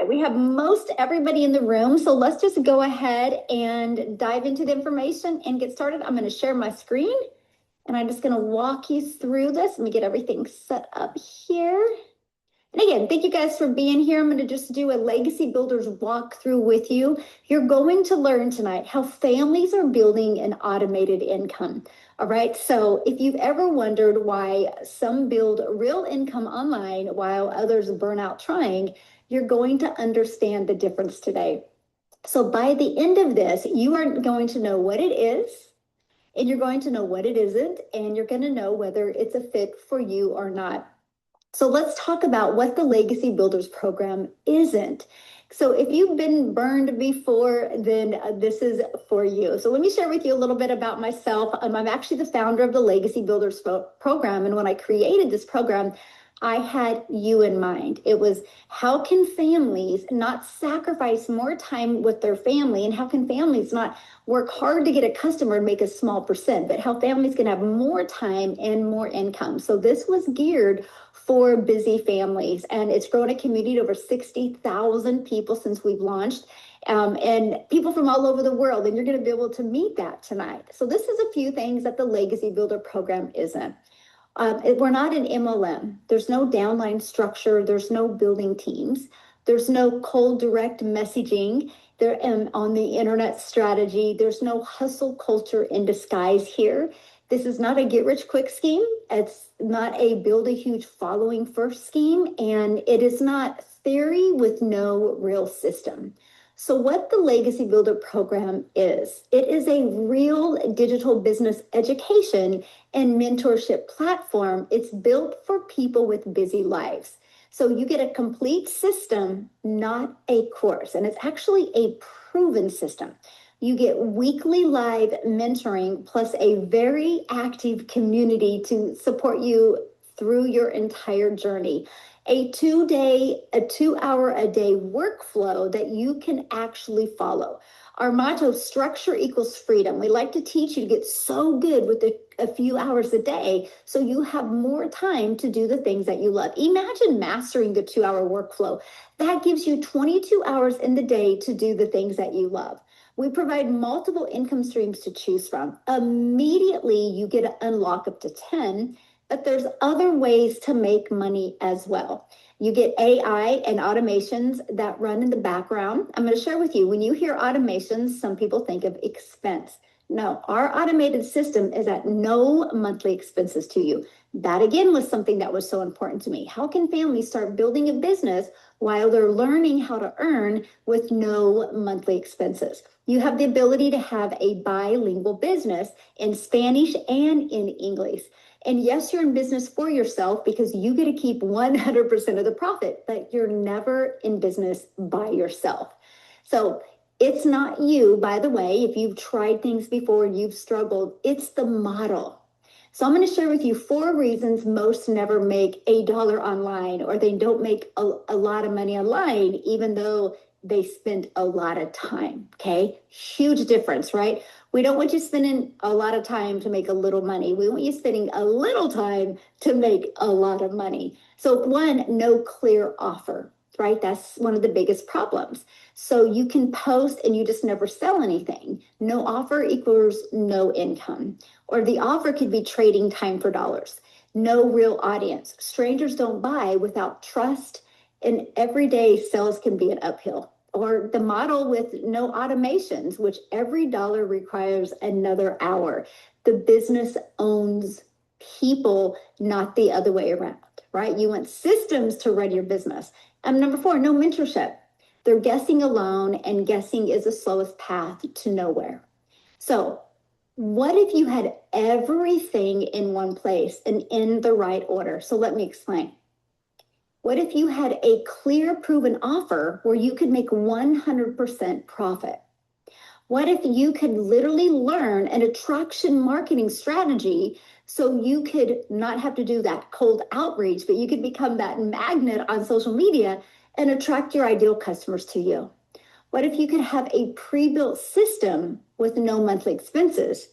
right, we have most everybody in the room, so let's just go ahead and dive into the information and get started. I'm going to share my screen and I'm just going to walk you through this. Let me get everything set up here. And again, thank you guys for being here. I'm going to just do a Legacy Builders walkthrough with you. You're going to learn tonight how families are building an automated income. All right, so if you've ever wondered why some build real income online while others burn out trying, you're going to understand the difference today. So by the end of this, you are going to know what it is, and you're going to know what it isn't, and you're going to know whether it's a fit for you or not. So let's talk about what the Legacy Builders program isn't. So if you've been burned before, then this is for you. So let me share with you a little bit about myself. I'm actually the founder of the Legacy Builders program. And when I created this program, I had you in mind. It was, how can families not sacrifice more time with their family, and how can families not work hard to get a customer and make a small percent, but how families can have more time and more income. So this was geared for busy families, and it's grown a community of over 60,000 people since we've launched, and people from all over the world, and you're going to be able to meet that tonight. So this is a few things that the Legacy Builder program isn't. We're not an MLM. There's no downline structure. There's no building teams. There's no cold direct messaging there on the internet strategy. There's no hustle culture in disguise here. This is not a get rich quick scheme. It's not a build a huge following first scheme. And it is not theory with no real system. So what the Legacy Builder program is, it is a real digital business education and mentorship platform. It's built for people with busy lives. So you get a complete system, not a course. And it's actually a proven system. You get weekly live mentoring plus a very active community to support you through your entire journey. A 2-hour a day workflow that you can actually follow. Our motto, structure equals freedom. We like to teach you to get so good with a few hours a day so you have more time to do the things that you love. Imagine mastering the 2-hour workflow. That gives you 22 hours in the day to do the things that you love. We provide multiple income streams to choose from. Immediately, you get to unlock up to 10, but there's other ways to make money as well. You get AI and automations that run in the background. I'm going to share with you, when you hear automations, some people think of expense. No, our automated system is at no monthly expenses to you. That again was something that was so important to me. How can families start building a business while they're learning how to earn with no monthly expenses? You have the ability to have a bilingual business in Spanish and in English. And yes, you're in business for yourself because you get to keep 100% of the profit, but you're never in business by yourself. So it's not you, by the way, if you've tried things before, you've struggled, it's the model. So I'm going to share with you 4 reasons most never make $1 online, or they don't make a lot of money online, even though they spend a lot of time, okay? Huge difference, right? We don't want you spending a lot of time to make a little money. We want you spending a little time to make a lot of money. So 1, no clear offer, right? That's one of the biggest problems. So you can post and you just never sell anything. No offer equals no income. Or the offer could be trading time for dollars. No real audience. Strangers don't buy without trust, and everyday sales can be an uphill. Or the model with no automations, which every dollar requires another hour. The business owns people, not the other way around, right? You want systems to run your business. And number 4, no mentorship. They're guessing alone, and guessing is the slowest path to nowhere. So what if you had everything in one place and in the right order? So let me explain. What if you had a clear, proven offer where you could make 100% profit? What if you could literally learn an attraction marketing strategy so you could not have to do that cold outreach, but you could become that magnet on social media and attract your ideal customers to you? What if you could have a pre-built system with no monthly expenses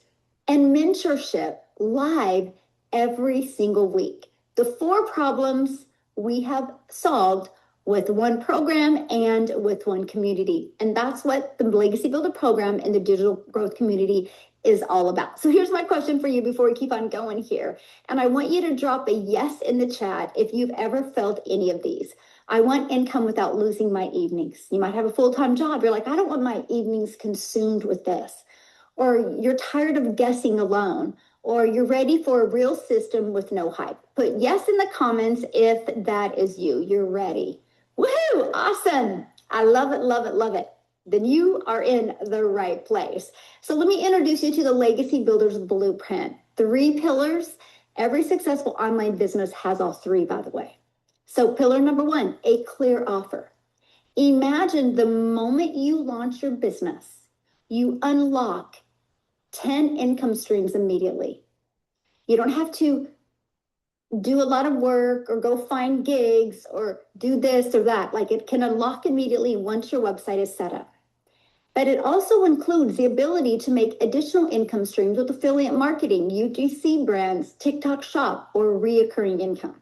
and mentorship live every single week? The 4 problems we have solved with one program and with one community. And that's what the Legacy Builder program and the digital growth community is all about. So here's my question for you before we keep on going here. And I want you to drop a yes in the chat if you've ever felt any of these. I want income without losing my evenings. You might have a full-time job. You're like, I don't want my evenings consumed with this. Or you're tired of guessing alone. Or you're ready for a real system with no hype. Put yes in the comments if that is you. You're ready. Woohoo! Awesome. I love it, love it, love it. Then you are in the right place. So let me introduce you to the Legacy Builders Blueprint. 3 pillars. Every successful online business has all 3, by the way. So pillar number 1, a clear offer. Imagine the moment you launch your business, you unlock 10 income streams immediately. You don't have to do a lot of work or go find gigs or do this or that. Like, it can unlock immediately once your website is set up. But it also includes the ability to make additional income streams with affiliate marketing, UGC brands, TikTok shop, or reoccurring income.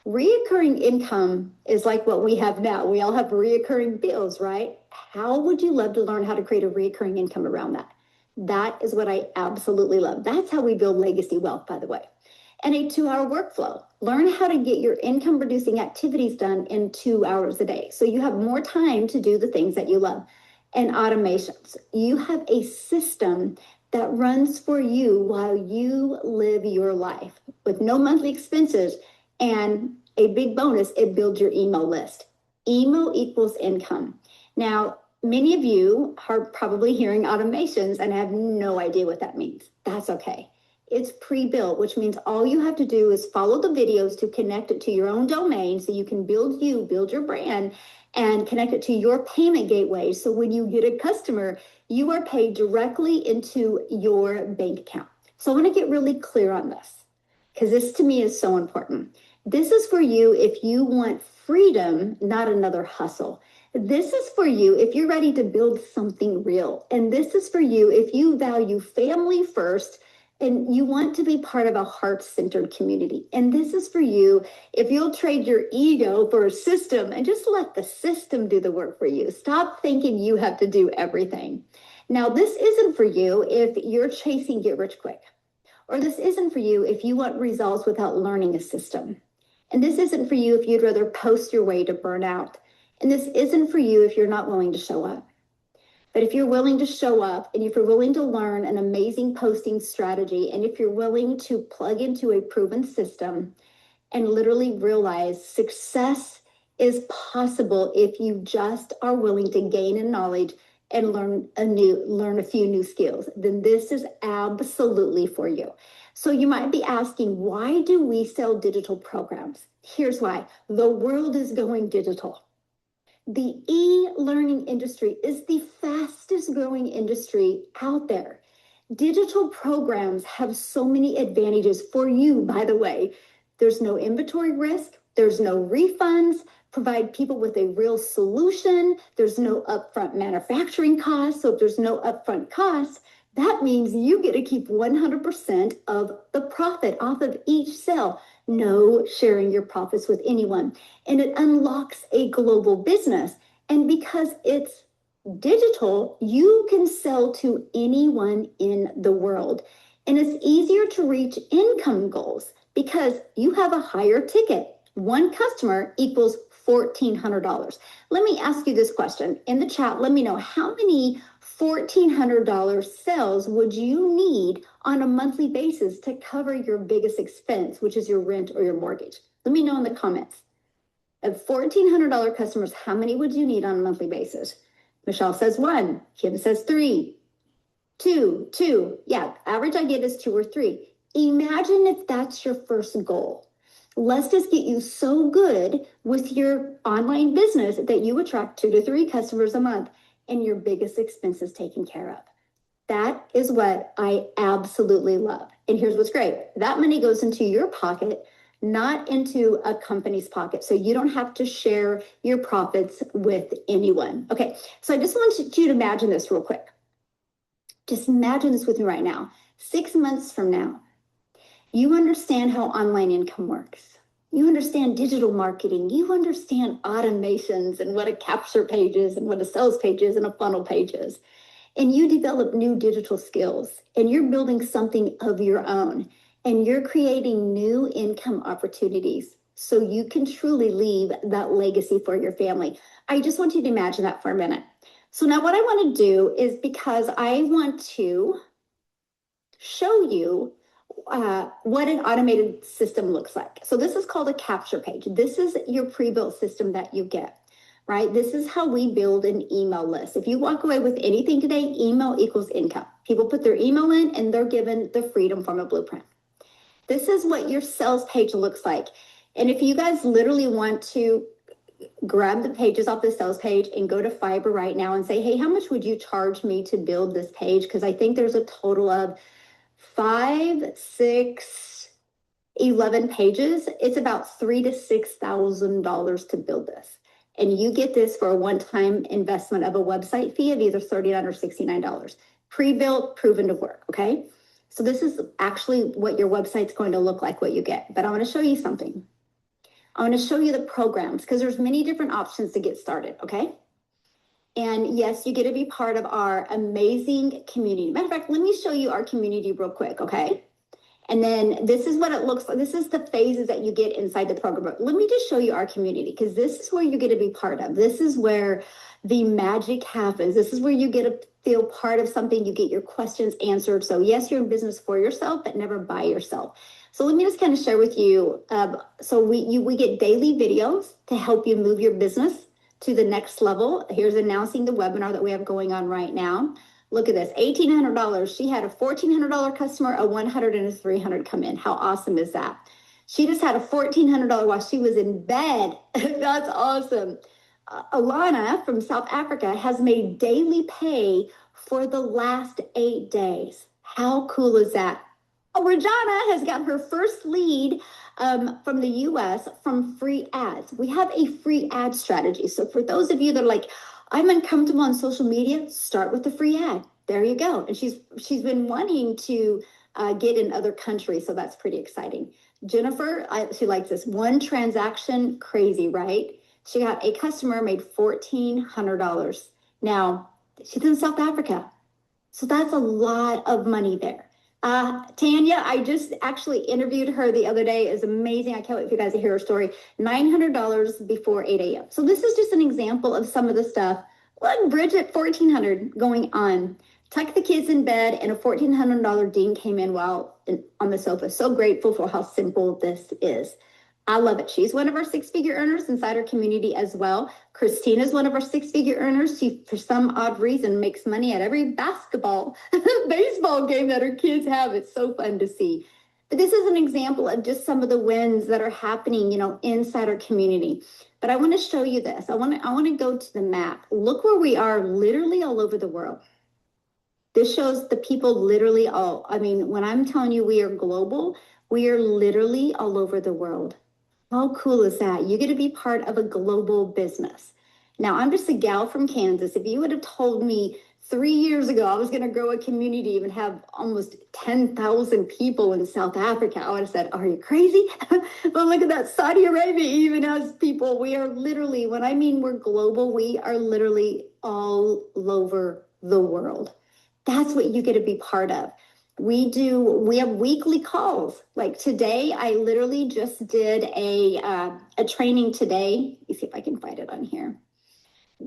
Reoccurring income is like what we have now. We all have reoccurring bills, right? How would you love to learn how to create a reoccurring income around that? That is what I absolutely love. That's how we build legacy wealth, by the way. And a 2-hour workflow. Learn how to get your income producing activities done in 2 hours a day. So you have more time to do the things that you love. And automations. You have a system that runs for you while you live your life with no monthly expenses. And a big bonus, it builds your email list. Email equals income. Now, many of you are probably hearing automations and have no idea what that means. That's okay. It's pre-built, which means all you have to do is follow the videos to connect it to your own domain so you can build your brand, and connect it to your payment gateway. So when you get a customer, you are paid directly into your bank account. So I want to get really clear on this, because this to me is so important. This is for you if you want freedom, not another hustle. This is for you if you're ready to build something real. And this is for you if you value family first and you want to be part of a heart-centered community. And this is for you if you'll trade your ego for a system and just let the system do the work for you. Stop thinking you have to do everything. Now, this isn't for you if you're chasing get rich quick, or this isn't for you if you want results without learning a system. And this isn't for you if you'd rather post your way to burnout. And this isn't for you if you're not willing to show up. But if you're willing to show up, and if you're willing to learn an amazing posting strategy, and if you're willing to plug into a proven system and literally realize success is possible if you just are willing to gain in knowledge and learn a few new skills, then this is absolutely for you. So you might be asking, why do we sell digital programs? Here's why. The world is going digital. The e-learning industry is the fastest growing industry out there. Digital programs have so many advantages for you, by the way. There's no inventory risk. There's no refunds. Provide people with a real solution. There's no upfront manufacturing costs. So if there's no upfront costs, that means you get to keep 100% of the profit off of each sale. No sharing your profits with anyone. And it unlocks a global business. And because it's digital, you can sell to anyone in the world. And it's easier to reach income goals because you have a higher ticket. One customer equals $1,400. Let me ask you this question in the chat. Let me know, how many $1,400 sales would you need on a monthly basis to cover your biggest expense, which is your rent or your mortgage? Let me know in the comments. Of $1,400 customers, how many would you need on a monthly basis? Michelle says 1. Kim says 3. 2. Yeah, average I get is 2 or 3. Imagine if that's your first goal. Let's just get you so good with your online business that you attract 2 to 3 customers a month and your biggest expenses taken care of. That is what I absolutely love. And here's what's great. That money goes into your pocket, not into a company's pocket. So you don't have to share your profits with anyone. Okay, so I just want you to imagine this real quick. Just imagine this with me right now. 6 months from now, you understand how online income works. You understand digital marketing. You understand automations and what a capture page is and what a sales page is and a funnel page is. And you develop new digital skills and you're building something of your own and you're creating new income opportunities so you can truly leave that legacy for your family. I just want you to imagine that for a minute. So now what I want to do is, because I want to show you what an automated system looks like. So this is called a capture page. This is your pre-built system that you get, right? This is how we build an email list. If you walk away with anything today, email equals income. People put their email in and they're given the freedom from a blueprint. This is what your sales page looks like. And if you guys literally want to grab the pages off the sales page and go to Fiverr right now and say, hey, how much would you charge me to build this page? Because I think there's a total of 5, 6, 11 pages. It's about $3,000 to $6,000 to build this. And you get this for a one-time investment of a website fee of either $39 or $69. Pre-built, proven to work, okay? So this is actually what your website's going to look like, what you get. But I want to show you something. I want to show you the programs because there's many different options to get started, okay? And yes, you get to be part of our amazing community. Matter of fact, let me show you our community real quick, okay? And then this is what it looks like. This is the phases that you get inside the program. But let me just show you our community because this is where you get to be part of. This is where the magic happens. This is where you get to feel part of something. You get your questions answered. So yes, you're in business for yourself, but never by yourself. So let me just kind of share with you. So we get daily videos to help you move your business to the next level. Here's announcing the webinar that we have going on right now. Look at this, $1,800. She had a $1,400 customer, a $100 and a $300 come in. How awesome is that? She just had a $1,400 while she was in bed. That's awesome. Alana from South Africa has made daily pay for the last 8 days. How cool is that? Regina has got her first lead from the US from free ads. We have a free ad strategy. So for those of you that are like, I'm uncomfortable on social media, start with the free ad. There you go. And she's been wanting to get in other countries. So that's pretty exciting. Jennifer, she likes this. One transaction, crazy, right? She got a customer, made $1,400. Now, she's in South Africa. So that's a lot of money there. Tanya, I just actually interviewed her the other day. It's amazing. I can't wait for you guys to hear her story. $900 before 8 a.m. So this is just an example of some of the stuff. Look, Bridget, $1,400 going on. Tuck the kids in bed, and a $1,400 Dean came in while on the sofa. So grateful for how simple this is. I love it. She's one of our six-figure earners inside our community as well. Christina's one of our six-figure earners. She, for some odd reason, makes money at every basketball, baseball game that her kids have. It's so fun to see. But this is an example of just some of the wins that are happening, inside our community. But I want to show you this. I want to go to the map. Look where we are, literally all over the world. This shows the people literally when I'm telling you we are global, we are literally all over the world. How cool is that? You get to be part of a global business. Now, I'm just a gal from Kansas. If you would have told me 3 years ago I was going to grow a community and have almost 10,000 people in South Africa, I would have said, are you crazy? But look at that. Saudi Arabia even has people. We are literally, when I mean we're global, we are literally all over the world. That's what you get to be part of. We have weekly calls. Like today, I literally just did a training today. Let me see if I can find it on here.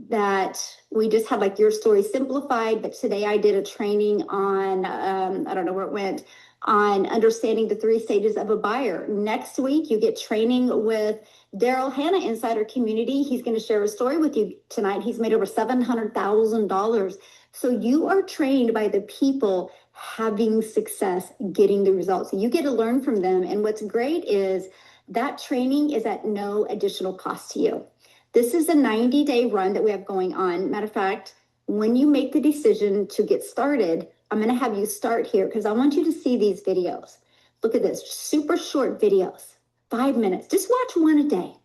That we just had like your story simplified, but today I did a training on, I don't know where it went, on understanding the 3 stages of a buyer. Next week, you get training with Daryl Hanna inside our community. He's going to share a story with you tonight. He's made over $700,000. So you are trained by the people having success, getting the results. So you get to learn from them. And what's great is that training is at no additional cost to you. This is a 90-day run that we have going on. Matter of fact, when you make the decision to get started, I'm going to have you start here because I want you to see these videos. Look at this, super short videos, 5 minutes. Just watch one a day.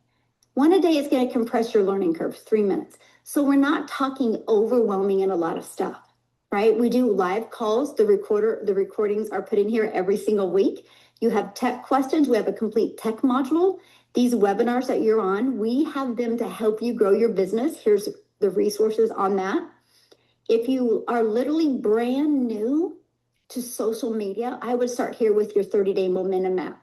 One a day is going to compress your learning curve, 3 minutes. So we're not talking overwhelming and a lot of stuff, right? We do live calls. The recordings are put in here every single week. You have tech questions. We have a complete tech module. These webinars that you're on, we have them to help you grow your business. Here's the resources on that. If you are literally brand new to social media, I would start here with your 30-day momentum map.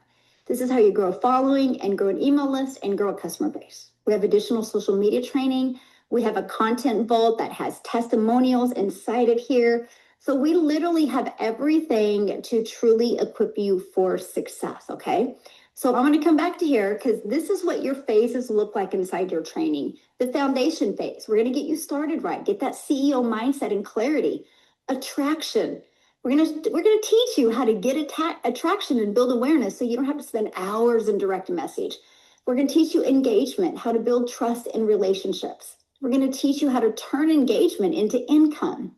This is how you grow a following and grow an email list and grow a customer base. We have additional social media training. We have a content vault that has testimonials inside of here. So we literally have everything to truly equip you for success, okay? So I'm going to come back to here because this is what your phases look like inside your training. The foundation phase, we're going to get you started right, get that CEO mindset and clarity. Attraction, we're going to teach you how to get attraction and build awareness so you don't have to spend hours in direct message. We're going to teach you engagement, how to build trust in relationships. We're going to teach you how to turn engagement into income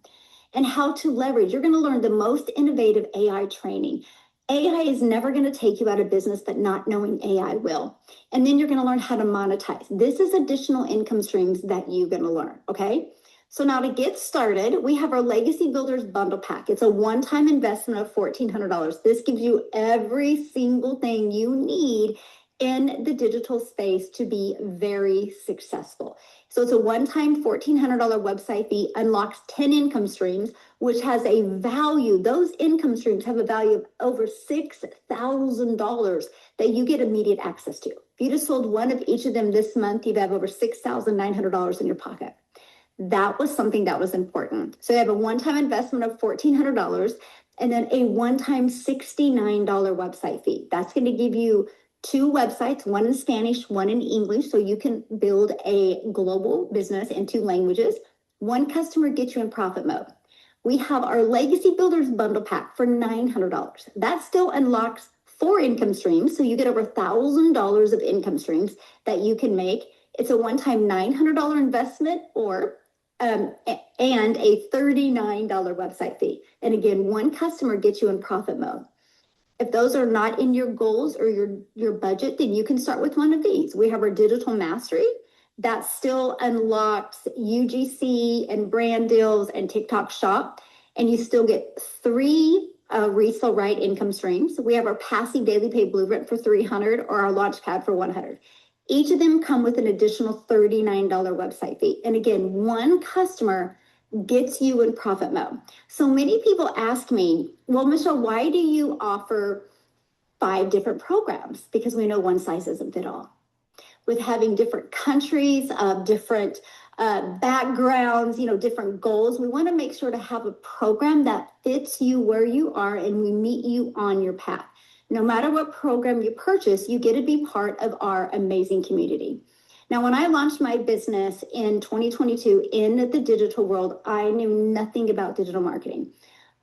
and how to leverage. You're going to learn the most innovative AI training. AI is never going to take you out of business, but not knowing AI will. And then you're going to learn how to monetize. This is additional income streams that you're going to learn, okay? So now to get started, we have our Legacy Builders Bundle Pack. It's a one-time investment of $1,400. This gives you every single thing you need in the digital space to be very successful. So it's a one-time $1,400 website fee, unlocks 10 income streams, which has a value. Those income streams have a value of over $6,000 that you get immediate access to. If you just sold one of each of them this month, you'd have over $6,900 in your pocket. That was something that was important. So you have a one-time investment of $1,400 and then a one-time $69 website fee. That's going to give you 2 websites, one in Spanish, one in English, so you can build a global business in 2 languages. One customer gets you in profit mode. We have our Legacy Builders Bundle Pack for $900. That still unlocks 4 income streams, so you get over $1,000 of income streams that you can make. It's a one-time $900 investment and a $39 website fee. And again, one customer gets you in profit mode. If those are not in your goals or your budget, then you can start with one of these. We have our Digital Mastery that still unlocks UGC and brand deals and TikTok Shop, and you still get 3 resale right income streams. We have our Passive Daily Pay Blueprint for $300 or our Launchpad for $100. Each of them come with an additional $39 website fee. And again, one customer gets you in profit mode. So many people ask me, well, Michelle, why do you offer 5 different programs? Because we know one size doesn't fit all. With having different countries, different backgrounds, different goals, we want to make sure to have a program that fits you where you are and we meet you on your path. No matter what program you purchase, you get to be part of our amazing community. Now, when I launched my business in 2022 in the digital world, I knew nothing about digital marketing.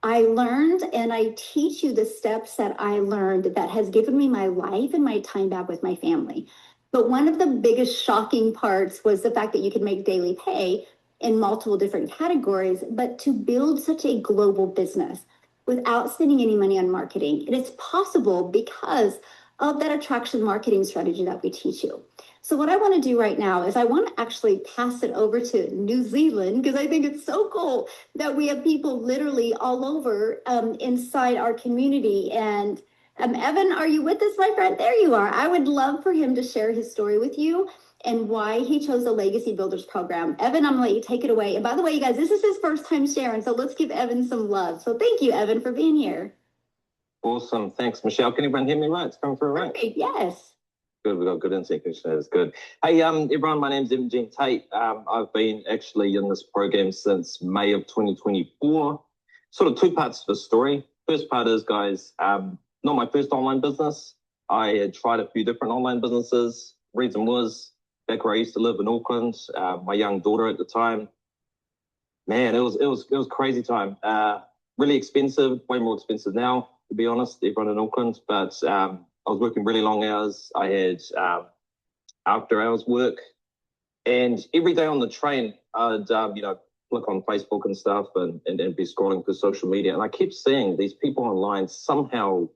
I learned and I teach you the steps that I learned that has given me my life and my time back with my family. But one of the biggest shocking parts was the fact that you could make daily pay in multiple different categories, but to build such a global business without spending any money on marketing. And it's possible because of that attraction marketing strategy that we teach you. So what I want to do right now is I want to actually pass it over to New Zealand because I think it's so cool that we have people literally all over inside our community. And Evan, are you with us, my friend? There you are. I would love for him to share his story with you and why he chose the Legacy Builders program. Evan, I'm going to let you take it away. And by the way, you guys, this is his first time sharing, so let's give Evan some love. So thank you, Evan, for being here. Awesome. Thanks, Michelle. Can everyone hear me right? It's coming through right? Great. Yes. Good. We've got good insight. That's good. Hey, everyone, my name's Evan Tate. I've been actually in this program since May of 2024. Sort of 2 parts to the story. First part is, guys, not my first online business. I had tried a few different online businesses. Reason was, back where I used to live in Auckland, my young daughter at the time, man, it was crazy time. Really expensive, way more expensive now, to be honest, everyone in Auckland. But I was working really long hours. I had after hours work, and every day on the train, I'd click on Facebook and stuff and be scrolling through social media, and I kept seeing these people online. Somehow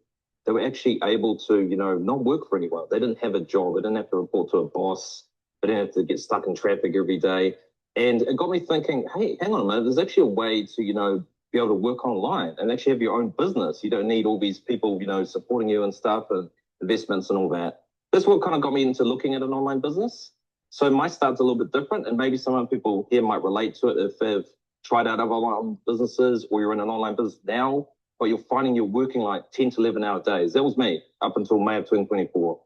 they were actually able to not work for anyone. They didn't have a job. They didn't have to report to a boss. They didn't have to get stuck in traffic every day. And it got me thinking, hey, hang on a minute, there's actually a way to be able to work online and actually have your own business. You don't need all these people supporting you and stuff and investments and all that. that's what kind of got me into looking at an online business. So my start's a little bit different, and maybe some people here might relate to it if they've tried out other online businesses or you're in an online business now, but you're finding you're working like 10 to 11 hour days. That was me up until May of 2024.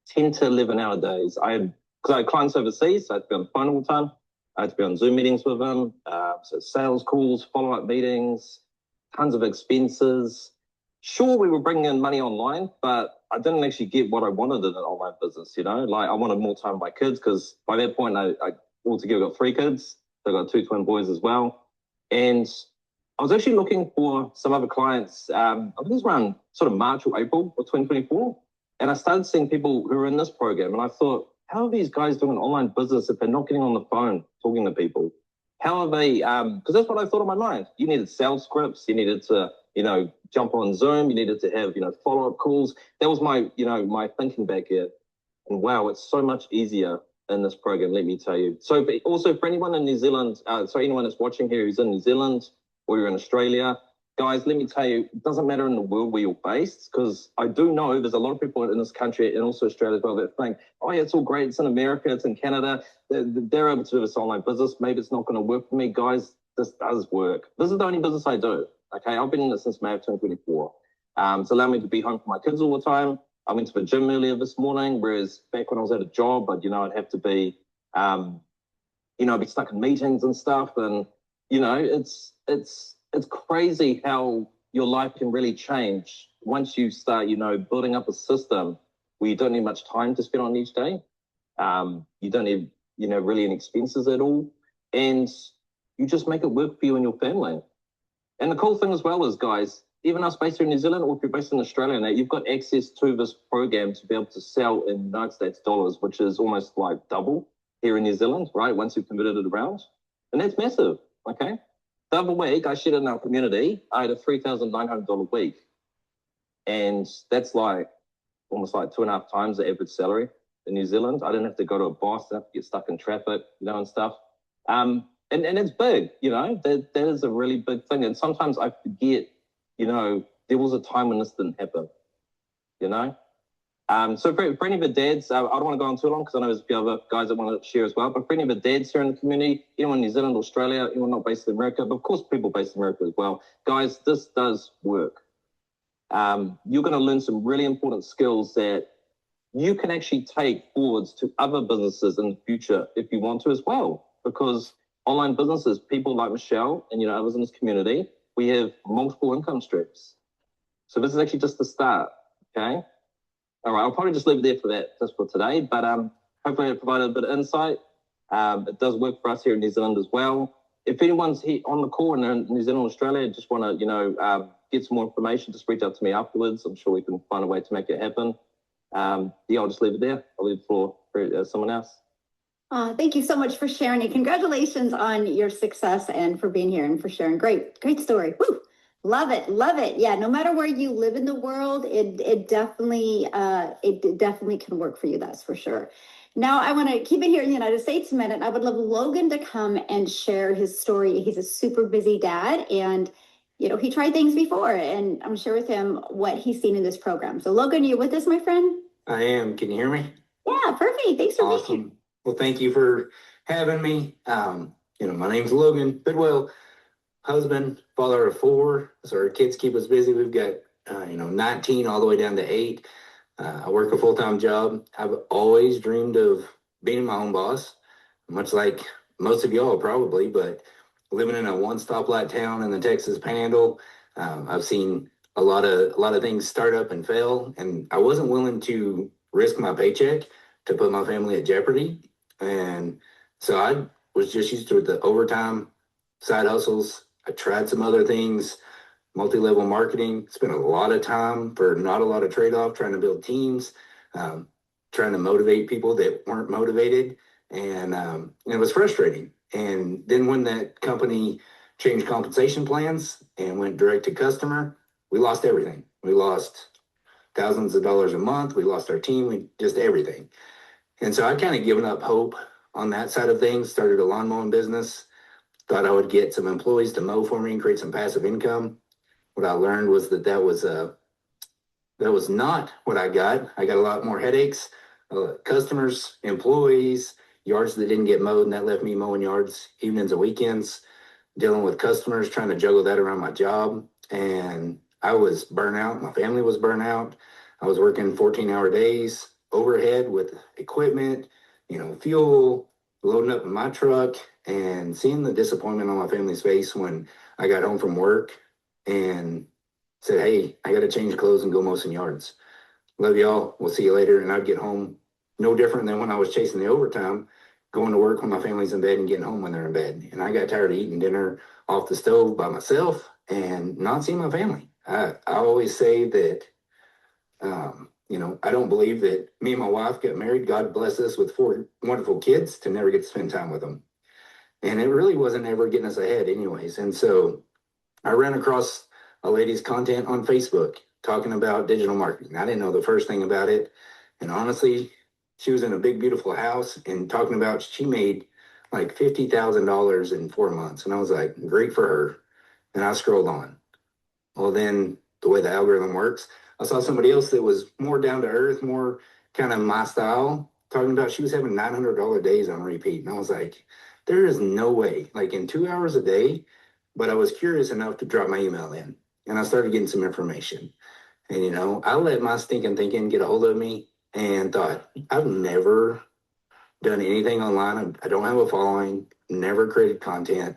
10 to 11 hour days. Because I had clients overseas, so I had to be on the phone all the time. I had to be on Zoom meetings with them, so sales calls, follow-up meetings, tons of expenses. Sure, we were bringing in money online, but I didn't actually get what I wanted in an online business, Like, I wanted more time with my kids because by that point, I altogether got 3 kids. So I got 2 twin boys as well. And I was actually looking for some other clients, I think it was around sort of March or April of 2024. And I started seeing people who were in this program, and I thought, how are these guys doing an online business if they're not getting on the phone talking to people? How are they? Because that's what I thought in my mind. You needed sales scripts. You needed to, jump on Zoom. You needed to have, follow-up calls. That was my, my thinking back here. And wow, it's so much easier in this program, let me tell you. So also for anyone in New Zealand, anyone that's watching here who's in New Zealand or you're in Australia, guys, let me tell you, it doesn't matter in the world where you're based, because I do know there's a lot of people in this country and also Australia as well that think, oh yeah, it's all great. It's in America, it's in Canada. They're able to do this online business. Maybe it's not going to work for me. Guys, this does work. This is the only business I do. Okay, I've been in this since May of 2024. It's allowed me to be home for my kids all the time. I went to the gym earlier this morning, whereas back when I was at a job, I'd have to be, I'd be stuck in meetings and stuff. And, it's crazy how your life can really change once you start, building up a system where you don't need much time to spend on each day. You don't need, really any expenses at all. And you just make it work for you and your family. And the cool thing as well is, guys, even us based here in New Zealand, or if you're based in Australia now, you've got access to this program to be able to sell in United States dollars, which is almost like double here in New Zealand, right? Once you've converted it around. And that's massive, okay? The other week, I shared it in our community, I had a $3,900 week. And that's like almost like 2.5 times the average salary in New Zealand. I didn't have to go to a boss, I didn't have to get stuck in traffic, and stuff. And it's big, that is a really big thing. And sometimes I forget, there was a time when this didn't happen, So for any of the dads, I don't want to go on too long because I know there's a few other guys that want to share as well, but for any of the dads here in the community, anyone in New Zealand, Australia, anyone not based in America, but of course people based in America as well, guys, this does work. You're going to learn some really important skills that you can actually take forwards to other businesses in the future if you want to as well, because online businesses, people like Michelle and others in this community, we have multiple income streams. So this is actually just the start, okay? All right, I'll probably just leave it there for that, just for today. But hopefully I provided a bit of insight. It does work for us here in New Zealand as well. If anyone's here on the call and they're in New Zealand, Australia, just want to, get some more information, just reach out to me afterwards. I'm sure we can find a way to make it happen. I'll just leave it there. I'll leave it for someone else. Thank you so much for sharing it. Congratulations on your success and for being here and for sharing. Great story. Woo! Love it. Yeah, no matter where you live in the world, it definitely can work for you. That's for sure. Now I want to keep it here in the United States a minute. I would love Logan to come and share his story. He's a super busy dad, and he tried things before, and I'm share with him what he's seen in this program. So Logan, are you with us, my friend? I am. Can you hear me? Yeah, perfect. Thanks for being here. Well, thank you for having me. My name's Logan Bidwell. Husband, father of 4, so our kids keep us busy. We've got 19 all the way down to 8. I work a full-time job. I've always dreamed of being my own boss, much like most of y'all probably, but living in a one-stoplight town in the Texas Panhandle, I've seen a lot of things start up and fail, and I wasn't willing to risk my paycheck to put my family at jeopardy. And so I was just used to the overtime side hustles. I tried some other things, multi-level marketing, spent a lot of time for not a lot of trade-off, trying to build teams, trying to motivate people that weren't motivated. And it was frustrating. And then when that company changed compensation plans and went direct to customer, we lost everything. We lost thousands of dollars a month. We lost our team, just everything. And so I kind of given up hope on that side of things, started a lawn mowing business. Thought I would get some employees to mow for me and create some passive income. What I learned was that was not what I got. I got a lot more headaches, customers, employees, yards that didn't get mowed, and that left me mowing yards evenings and weekends, dealing with customers, trying to juggle that around my job. And I was burnt out. My family was burnt out. I was working 14-hour days, overhead with equipment, fuel, loading up in my truck, and seeing the disappointment on my family's face when I got home from work and said, hey, I got to change clothes and go mow some yards. Love y'all. We'll see you later. And I'd get home no different than when I was chasing the overtime, going to work when my family's in bed and getting home when they're in bed. And I got tired of eating dinner off the stove by myself and not seeing my family. I always say that, I don't believe that me and my wife got married. God bless us with 4 wonderful kids to never get to spend time with them. And it really wasn't ever getting us ahead anyways. And so I ran across a lady's content on Facebook talking about digital marketing. I didn't know the first thing about it. And honestly, she was in a big, beautiful house and talking about she made like $50,000 in 4 months. And I was like, great for her. And I scrolled on. Well, then the way the algorithm works, I saw somebody else that was more down to earth, more kind of my style, talking about she was having $900 days on repeat. And I was like, there is no way, like in 2 hours a day. But I was curious enough to drop my email in and I started getting some information. And, I let my stinking thinking get a hold of me and thought, I've never done anything online. I don't have a following, never created content,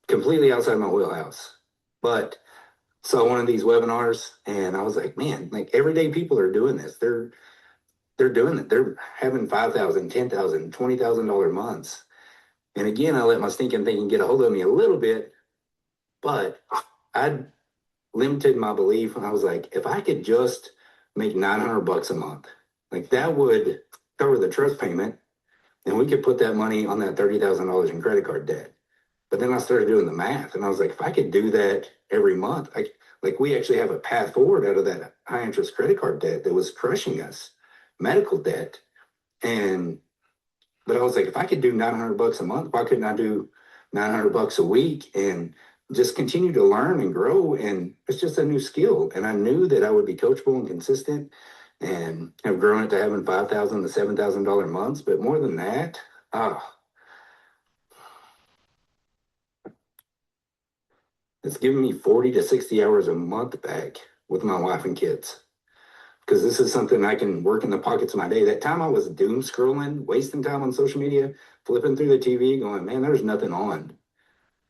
completely outside my wheelhouse. But saw one of these webinars and I was like, man, like everyday people are doing this. They're doing it. They're having $5,000, $10,000, $20,000 months. And again, I let my stinking thinking get a hold of me a little bit, but I limited my belief. And I was like, if I could just make $900 a month, like that would cover the trust payment and we could put that money on that $30,000 in credit card debt. But then I started doing the math and I was like, if I could do that every month, like we actually have a path forward out of that high interest credit card debt that was crushing us, medical debt. But I was like, if I could do $900 a month, why couldn't I do $900 a week and just continue to learn and grow? And it's just a new skill. And I knew that I would be coachable and consistent and have grown it to having $5,000 to $7,000 months. But more than that, it's giving me 40 to 60 hours a month back with my wife and kids. Because this is something I can work in the pockets of my day. That time I was doom scrolling, wasting time on social media, flipping through the TV, going, man, there's nothing on.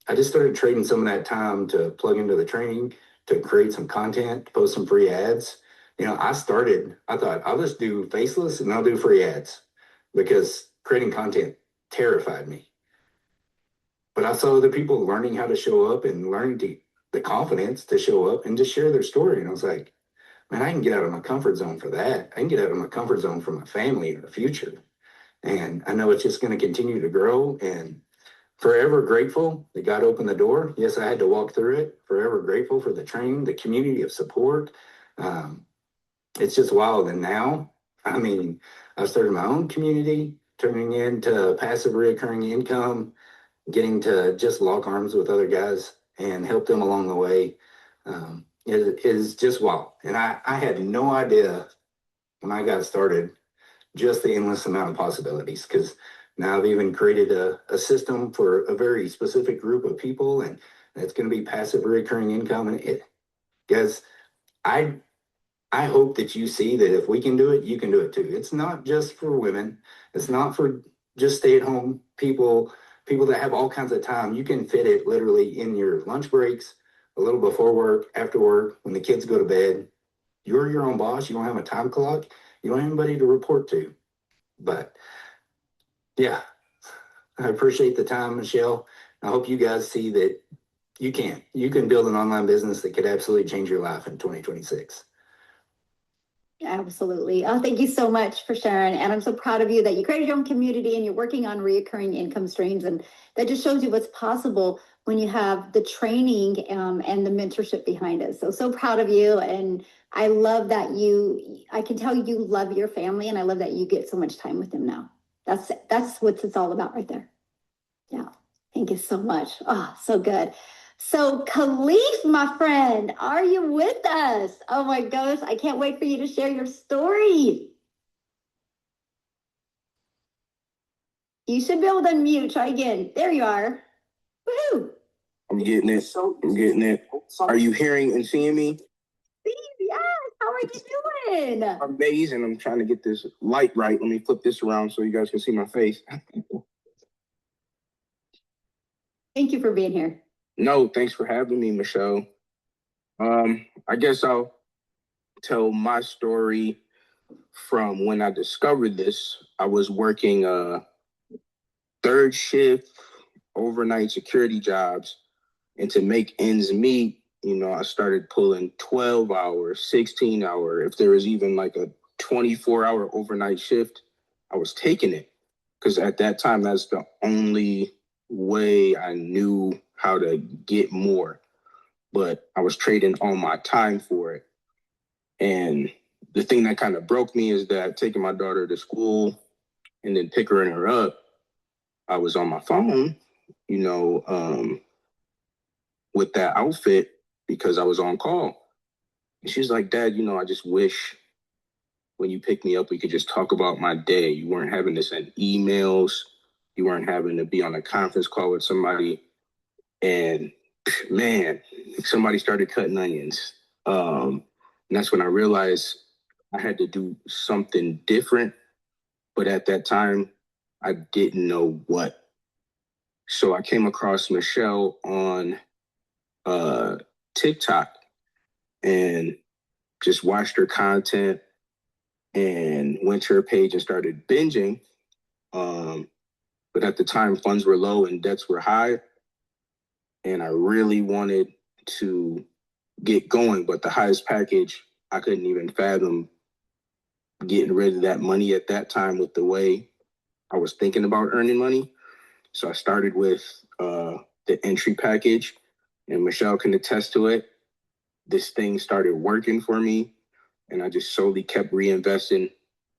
I just started trading some of that time to plug into the training, to create some content, to post some free ads. I thought I'll just do faceless and I'll do free ads because creating content terrified me. But I saw other people learning how to show up and learning the confidence to show up and just share their story. And I was like, man, I can get out of my comfort zone for that. I can get out of my comfort zone for my family in the future. And I know it's just going to continue to grow and forever grateful that God opened the door. Yes, I had to walk through it. Forever grateful for the training, the community of support. It's just wild. And now, I've started my own community, turning into passive recurring income, getting to just lock arms with other guys and help them along the way. It is just wild. And I had no idea when I got started just the endless amount of possibilities, because now I've even created a system for a very specific group of people, and it's going to be passive recurring income. And guys, I hope that you see that if we can do it, you can do it too. It's not just for women. It's not for just stay-at-home people that have all kinds of time. You can fit it literally in your lunch breaks, a little before work, after work, when the kids go to bed. You're your own boss. You don't have a time clock. You don't have anybody to report to. But yeah, I appreciate the time, Michelle. I hope you guys see that you can build an online business that could absolutely change your life in 2026. Absolutely. Oh, thank you so much for sharing. And I'm so proud of you that you created your own community and you're working on reoccurring income streams. And that just shows you what's possible when you have the training and the mentorship behind it. So proud of you. And I love that I can tell you love your family, and I love that you get so much time with them now. That's what it's all about right there. Yeah. Thank you so much. Oh, so good. So Khalif, my friend, are you with us? Oh my gosh, I can't wait for you to share your story. You should be able to unmute. Try again. There you are. Woohoo! I'm getting it. I'm getting it. Are you hearing and seeing me? Steve, yes. How are you doing? Amazing. I'm trying to get this light right. Let me flip this around so you guys can see my face. Thank you for being here. No, thanks for having me, Michelle. I guess I'll tell my story from when I discovered this. I was working third shift overnight security jobs, and to make ends meet, I started pulling 12-hour, 16-hour. If there was even like a 24-hour overnight shift, I was taking it, because at that time, that's the only way I knew how to get more. But I was trading all my time for it. And the thing that kind of broke me is that taking my daughter to school and then picking her up, I was on my phone, with that outfit because I was on call. And she's like, Dad, I just wish when you pick me up, we could just talk about my day. You weren't having to send emails. You weren't having to be on a conference call with somebody. And man, somebody started cutting onions. And that's when I realized I had to do something different. But at that time, I didn't know what. So I came across Michelle on TikTok and just watched her content and went to her page and started binging. But at the time, funds were low and debts were high. And I really wanted to get going, but the highest package, I couldn't even fathom getting rid of that money at that time with the way I was thinking about earning money. So I started with the entry package, and Michelle can attest to it. This thing started working for me, and I just slowly kept reinvesting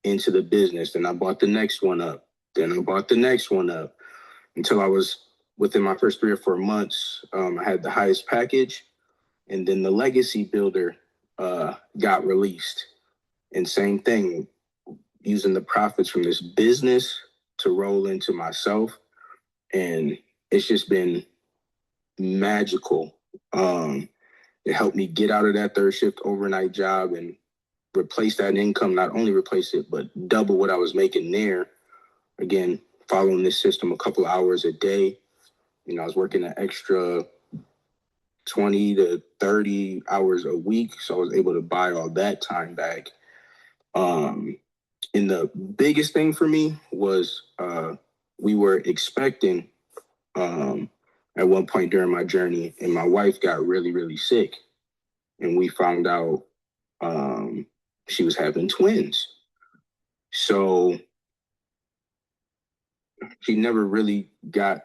into the business. And I bought the next one up. Then I bought the next one up until I was within my first 3 or 4 months. I had the highest package, and then the legacy builder got released. And same thing, using the profits from this business to roll into myself. And it's just been magical. It helped me get out of that third shift overnight job and replace that income, not only replace it, but double what I was making there. Again, following this system a couple of hours a day. I was working an extra 20 to 30 hours a week. So I was able to buy all that time back. And the biggest thing for me was we were expecting at one point during my journey, and my wife got really, really sick. And we found out she was having twins. So she never really got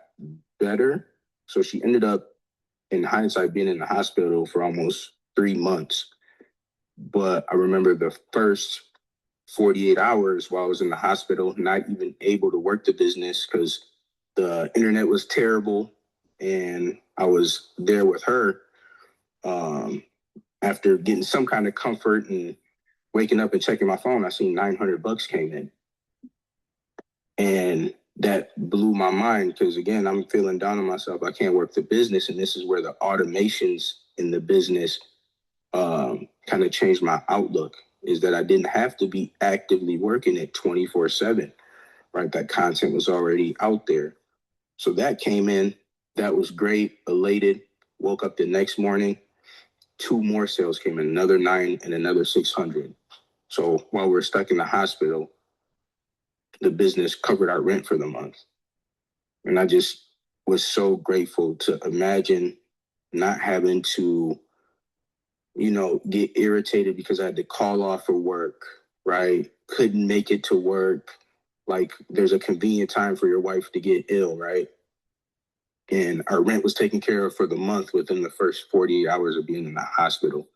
better. So she ended up, in hindsight, being in the hospital for almost 3 months. But I remember the first 48 hours while I was in the hospital, not even able to work the business because the internet was terrible. And I was there with her. After getting some kind of comfort and waking up and checking my phone, I seen $900 came in. And that blew my mind because, again, I'm feeling down on myself. I can't work the business. And this is where the automations in the business kind of changed my outlook, is that I didn't have to be actively working it 24/7, right? That content was already out there. So that came in. That was great, elated. Woke up the next morning, 2 more sales came in, another 9 and another 600. So while we're stuck in the hospital, the business covered our rent for the month. And I just was so grateful to imagine not having to, get irritated because I had to call off for work, right? Couldn't make it to work. Like, there's a convenient time for your wife to get ill, right? And our rent was taken care of for the month within the first 48 hours of being in the hospital.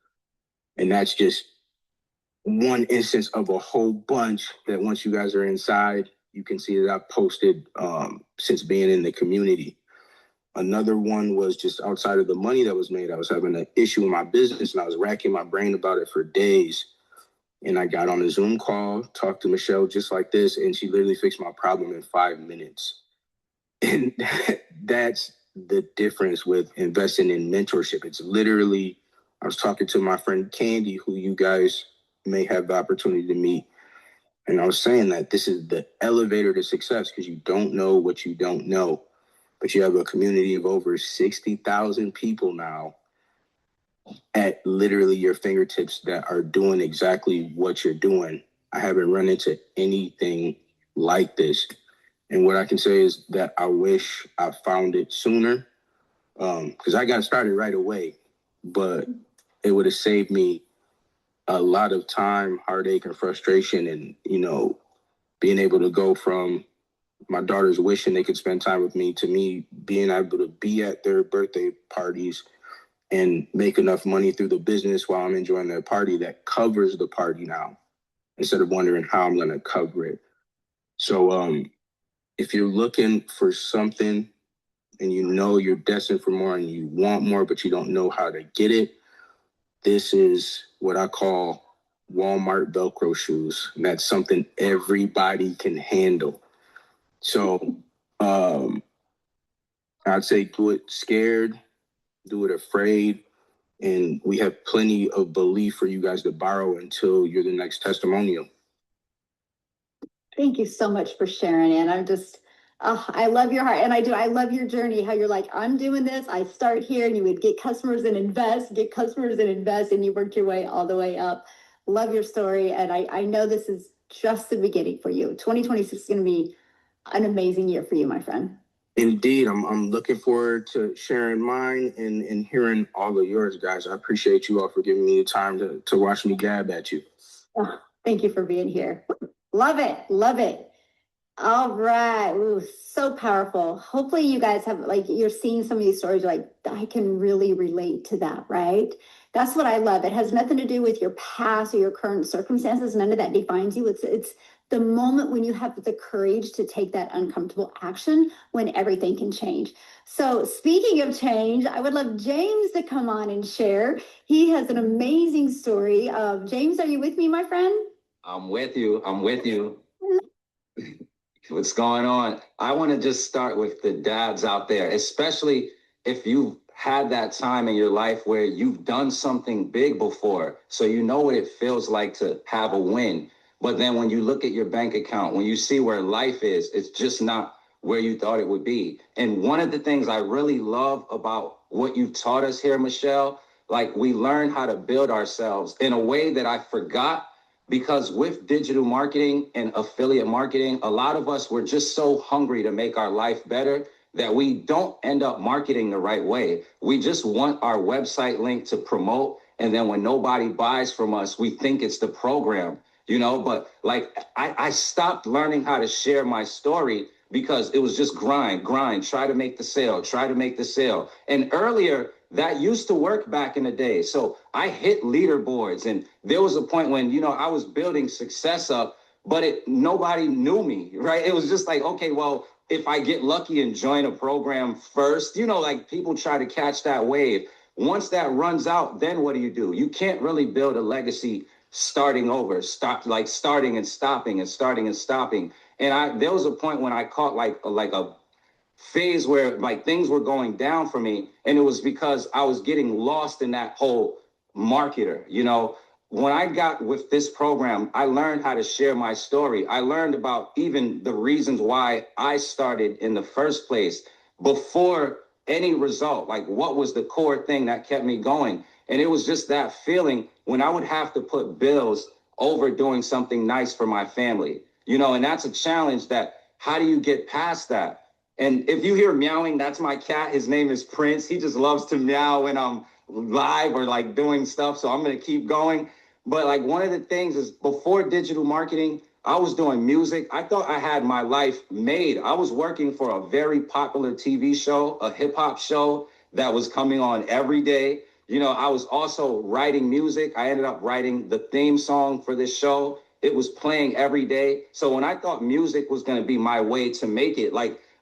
And that's just one instance of a whole bunch that once you guys are inside, you can see that I've posted since being in the community. Another one was just outside of the money that was made. I was having an issue in my business and I was racking my brain about it for days. And I got on a Zoom call, talked to Michelle just like this, and she literally fixed my problem in 5 minutes. And that's the difference with investing in mentorship. It's literally, I was talking to my friend Candy, who you guys may have the opportunity to meet. And I was saying that this is the elevator to success, because you don't know what you don't know. But you have a community of over 60,000 people now at literally your fingertips that are doing exactly what you're doing. I haven't run into anything like this. And what I can say is that I wish I found it sooner, because I got started right away, but it would have saved me a lot of time, heartache, and frustration. And, being able to go from my daughters wishing they could spend time with me to me being able to be at their birthday parties and make enough money through the business while I'm enjoying their party that covers the party now, instead of wondering how I'm going to cover it. So if you're looking for something and you're destined for more and you want more, but you don't know how to get it, this is what I call Walmart Velcro shoes. And that's something everybody can handle. So I'd say do it scared, do it afraid, and we have plenty of belief for you guys to borrow until you're the next testimonial. Thank you so much for sharing, and I love your heart, and I love your journey, how you're like, I'm doing this, I start here, and you would get customers and invest, and you worked your way all the way up. Love your story, and I know this is just the beginning for you. 2026 is going to be an amazing year for you, my friend. Indeed, I'm looking forward to sharing mine and hearing all of yours, guys. I appreciate you all for giving me the time to watch me gab at you. Oh, thank you for being here. Love it. Love it. All right. Ooh, so powerful. Hopefully you guys have, you're seeing some of these stories, like, I can really relate to that, right? That's what I love. It has nothing to do with your past or your current circumstances. None of that defines you. It's the moment when you have the courage to take that uncomfortable action, when everything can change. So speaking of change, I would love James to come on and share. He has an amazing story. James, are you with me, my friend? I'm with you. What's going on? I want to just start with the dads out there, especially if you've had that time in your life where you've done something big before. So you know what it feels like to have a win. But then when you look at your bank account, when you see where life is, it's just not where you thought it would be. And one of the things I really love about what you've taught us here, Michelle, we learn how to build ourselves in a way that I forgot. Because with digital marketing and affiliate marketing, a lot of us were just so hungry to make our life better that we don't end up marketing the right way. We just want our website link to promote. And then when nobody buys from us, we think it's the program, but I stopped learning how to share my story because it was just grind, try to make the sale. And earlier, that used to work back in the day. So I hit leaderboards, and there was a point when, I was building success up, but nobody knew me, right? It was just like, okay, well, if I get lucky and join a program first, people try to catch that wave. Once that runs out, then what do? You can't really build a legacy starting over, starting and stopping and starting and stopping. And there was a point when I caught like a phase where things were going down for me, and it was because I was getting lost in that whole marketer. When I got with this program, I learned how to share my story. I learned about even the reasons why I started in the first place before any result, what was the core thing that kept me going. And it was just that feeling when I would have to put bills over doing something nice for my family, and that's a challenge. That how do you get past that? And if you hear meowing, that's my cat. His name is Prince. He just loves to meow when I'm live or doing stuff. So I'm going to keep going. But one of the things is, before digital marketing, I was doing music. I thought I had my life made. I was working for a very popular TV show, a hip hop show that was coming on every day. I was also writing music. I ended up writing the theme song for this show. It was playing every day. So when I thought music was going to be my way to make it,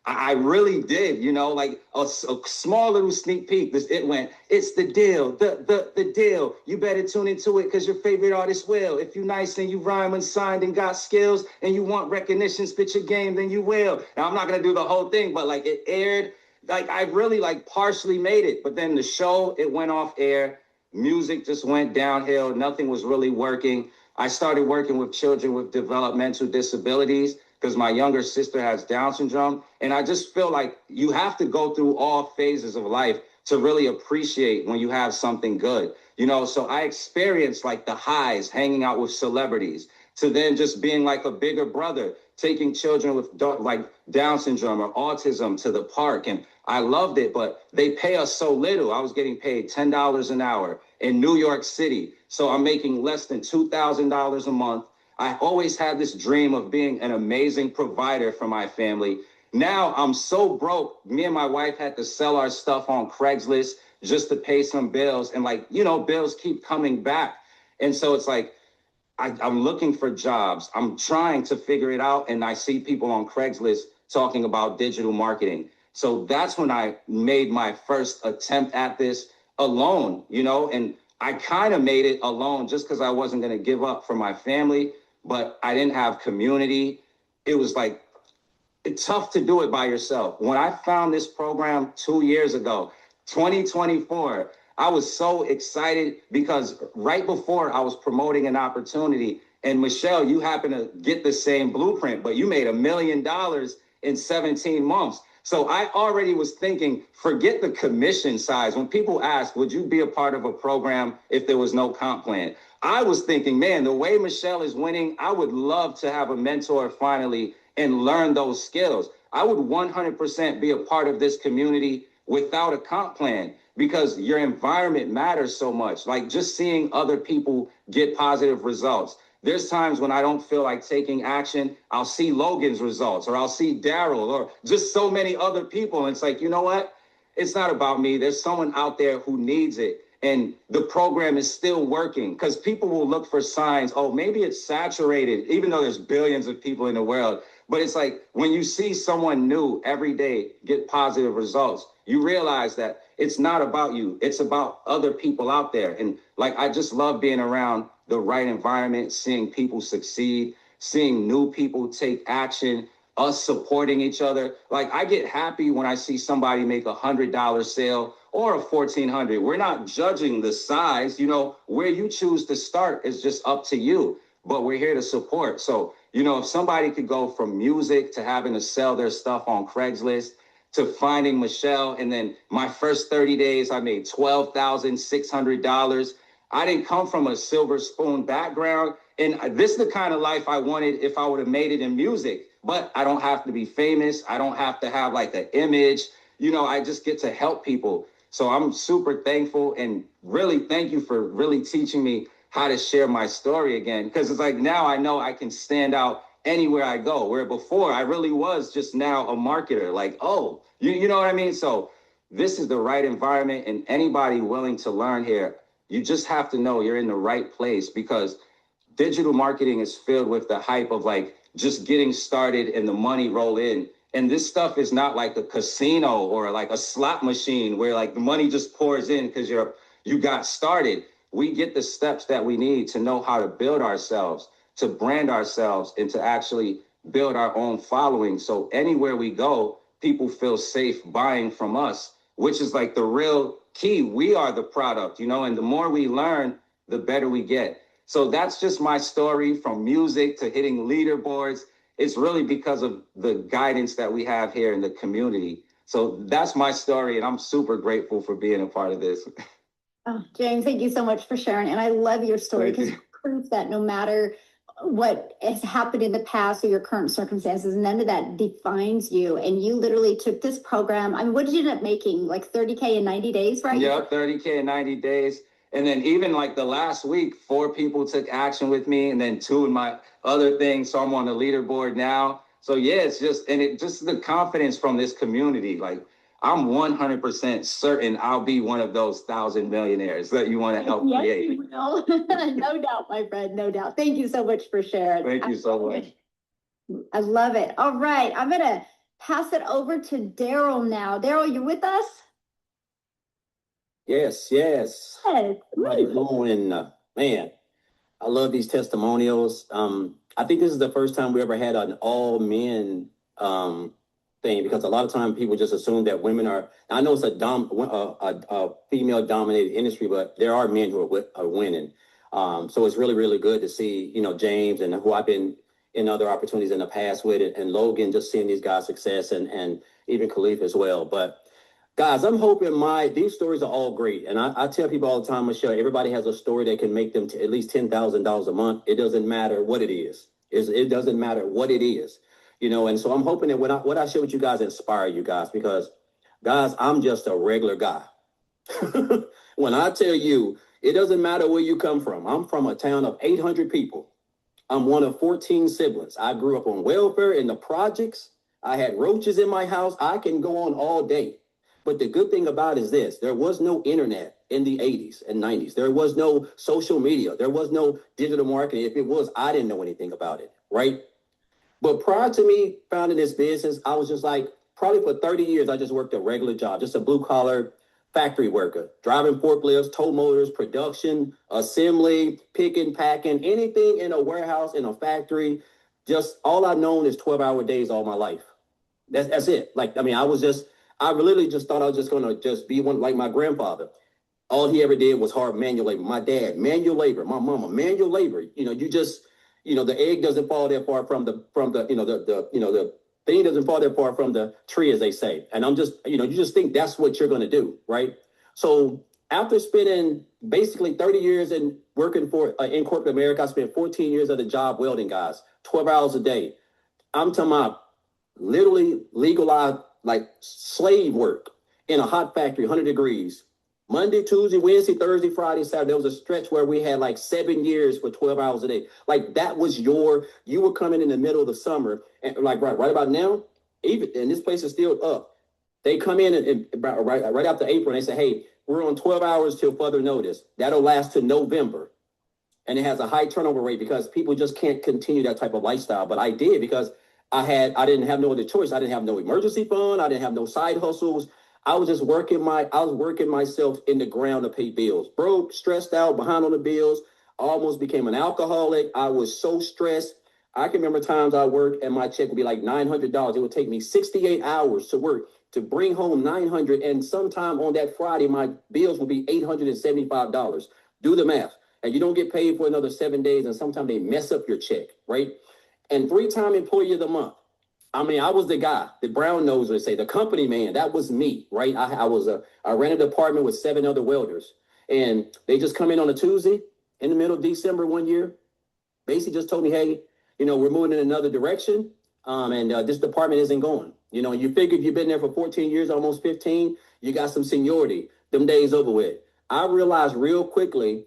I really did, you know, like a small little sneak peek. It went, it's the deal, the deal. You better tune into it because your favorite artist will. If you nice and you rhyme and signed and got skills and you want recognition, spit your game, then you will. Now, I'm not going to do the whole thing, but like it aired, like I really like partially made it. But then the show, it went off air. Music just went downhill. Nothing was really working. I started working with children with developmental disabilities because my younger sister has Down syndrome. And I just feel like you have to go through all phases of life to really appreciate when you have something good. You know, so I experienced like the highs hanging out with celebrities to then just being like a bigger brother, taking children with like Down syndrome or autism to the park. And I loved it, but they pay us so little. I was getting paid $10 an hour in New York City. So I'm making less than $2,000 a month. I always had this dream of being an amazing provider for my family. Now I'm so broke. Me and my wife had to sell our stuff on Craigslist just to pay some bills. And like, you know, bills keep coming back. And so it's like, I'm looking for jobs. I'm trying to figure it out. And I see people on Craigslist talking about digital marketing. So that's when I made my first attempt at this alone, you know, and I kind of made it alone just because I wasn't going to give up for my family, but I didn't have community. It was like, it's tough to do it by yourself. When I found this program 2 years ago, 2024, I was so excited because right before I was promoting an opportunity, and Michelle, you happen to get the same blueprint, but you made $1 million in 17 months. So I already was thinking, forget the commission size. When people ask, would you be a part of a program if there was no comp plan? I was thinking, man, the way Michelle is winning, I would love to have a mentor finally and learn those skills. I would 100% be a part of this community without a comp plan because your environment matters so much. Like just seeing other people get positive results. There's times when I don't feel like taking action. I'll see Logan's results or I'll see Daryl or just so many other people. And it's like, you know what? It's not about me. There's someone out there who needs it. And the program is still working because people will look for signs. Oh, maybe it's saturated, even though there's billions of people in the world. But it's like when you see someone new every day get positive results, you realize that it's not about you. It's about other people out there. And like, I just love being around the right environment, seeing people succeed, seeing new people take action, us supporting each other. Like I get happy when I see somebody make $100 sale or a $1,400. We're not judging the size, you know, where you choose to start is just up to you, but we're here to support. So, you know, if somebody could go from music to having to sell their stuff on Craigslist to finding Michelle, and then my first 30 days, I made $12,600. I didn't come from a silver spoon background. And this is the kind of life I wanted if I would have made it in music. But I don't have to be famous. I don't have to have like an image. You know, I just get to help people. So I'm super thankful and really thank you for really teaching me how to share my story again. Because it's like now I know I can stand out anywhere I go, where before I really was just now a marketer. Like, oh, you know what I mean? So this is the right environment, and anybody willing to learn here, you just have to know you're in the right place because digital marketing is filled with the hype of like just getting started and the money roll in. And this stuff is not like a casino or like a slot machine where like the money just pours in because you got started. We get the steps that we need to know how to build ourselves, to brand ourselves, and to actually build our own following. So anywhere we go, people feel safe buying from us, which is like the real key. We are the product, you know, and the more we learn, the better we get. So that's just my story from music to hitting leaderboards. It's really because of the guidance that we have here in the community. So that's my story, and I'm super grateful for being a part of this. Oh, James, thank you so much for sharing. And I love your story because it proves that no matter what has happened in the past or your current circumstances, none of that defines you. And you literally took this program. I mean, what did you end up making? Like 30K in 90 days, right? Yeah, 30K in 90 days. And then even like the last week, 4 people took action with me, and then 2 in my other things. So I'm on the leaderboard now. So yeah, it's just, and it just the confidence from this community. Like I'm 100% certain I'll be one of those 1,000 millionaires that you want to help create. You will. No doubt, my friend, no doubt. Thank you so much for sharing. Thank you so much. I love it. All right, I'm going to pass it over to Daryl now. Daryl, you with us? Yes. Yes. Everybody going, man, I love these testimonials. I think this is the first time we ever had an all men thing, because a lot of times people just assume that women are. I know it's a female dominated industry, but there are men who are winning. So it's really, really good to see, James, and who I've been in other opportunities in the past with it, and Logan, just seeing these guys' success, and even Khalif as well. But guys, I'm hoping these stories are all great. And I tell people all the time, Michelle, everybody has a story that can make them at least $10,000 a month. It doesn't matter what it is. It doesn't matter what it is, and so I'm hoping that what I share with you guys inspire you guys, because guys, I'm just a regular guy. When I tell you, it doesn't matter where you come from. I'm from a town of 800 people. I'm one of 14 siblings. I grew up on welfare in the projects. I had roaches in my house. I can go on all day. But the good thing about it is this: there was no internet in the 80s and 90s. There was no social media. There was no digital marketing. If it was, I didn't know anything about it, right? But prior to me founding this business, I was just like, probably for 30 years, I just worked a regular job, just a blue collar factory worker, driving forklifts, tow motors, production, assembly, picking, packing, anything in a warehouse, in a factory. Just all I've known is 12-hour days all my life. That's it. Like, I mean, I literally just thought I was just going to just be one like my grandfather. All he ever did was hard manual labor. My dad, manual labor. My mama, manual labor. The egg doesn't fall that far from the thing doesn't fall that far from the tree, as they say. And I'm just, you just think that's what you're going to do, right? So after spending basically 30 years in working for in corporate America, I spent 14 years at a job welding, guys, 12 hours a day. I'm talking about literally legalized, like slave work in a hot factory, 100 degrees. Monday, Tuesday, Wednesday, Thursday, Friday, Saturday. There was a stretch where we had like 7 years for 12 hours a day. Like that was you were coming in the middle of the summer, and like right about now, and this place is still up. They come in and right after April, and they say, hey, we're on 12 hours till further notice. That'll last to November. And it has a high turnover rate because people just can't continue that type of lifestyle. But I did, because I didn't have no other choice. I didn't have no emergency fund. I didn't have no side hustles. I was just working myself in the ground to pay bills. Broke, stressed out, behind on the bills. Almost became an alcoholic. I was so stressed. I can remember times I worked and my check would be like $900. It would take me 68 hours to work to bring home $900. And sometime on that Friday, my bills would be $875. Do the math. And you don't get paid for another 7 days. And sometimes they mess up your check, right? And 3-time employee of the month. I mean, I was the guy, the brown nose would say, the company man. That was me, right? I ran a department with 7 other welders, and they just come in on a Tuesday in the middle of December one year, basically just told me, hey, we're moving in another direction, and this department isn't going. You figure if you've been there for 14 years, almost 15, you got some seniority. Them days over with. I realized real quickly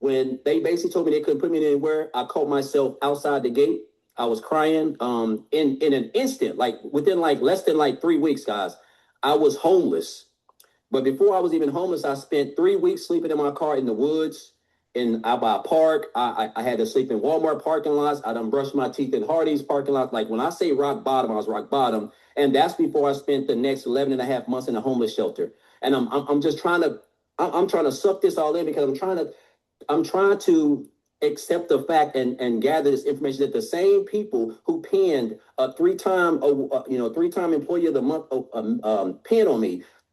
when they basically told me they couldn't put me anywhere, I caught myself outside the gate. I was crying in an instant, like within like less than like 3 weeks, guys. I was homeless. But before I was even homeless, I spent 3 weeks sleeping in my car in the woods, out by a park. I had to sleep in Walmart parking lots. I done brushed my teeth in Hardee's parking lot. Like when I say rock bottom, I was rock bottom. And that's before I spent the next 11 and a half months in a homeless shelter. And I'm just trying to suck this all in, because I'm trying to accept the fact and gather this information that the same people who pinned a 3-time employee of the month pin on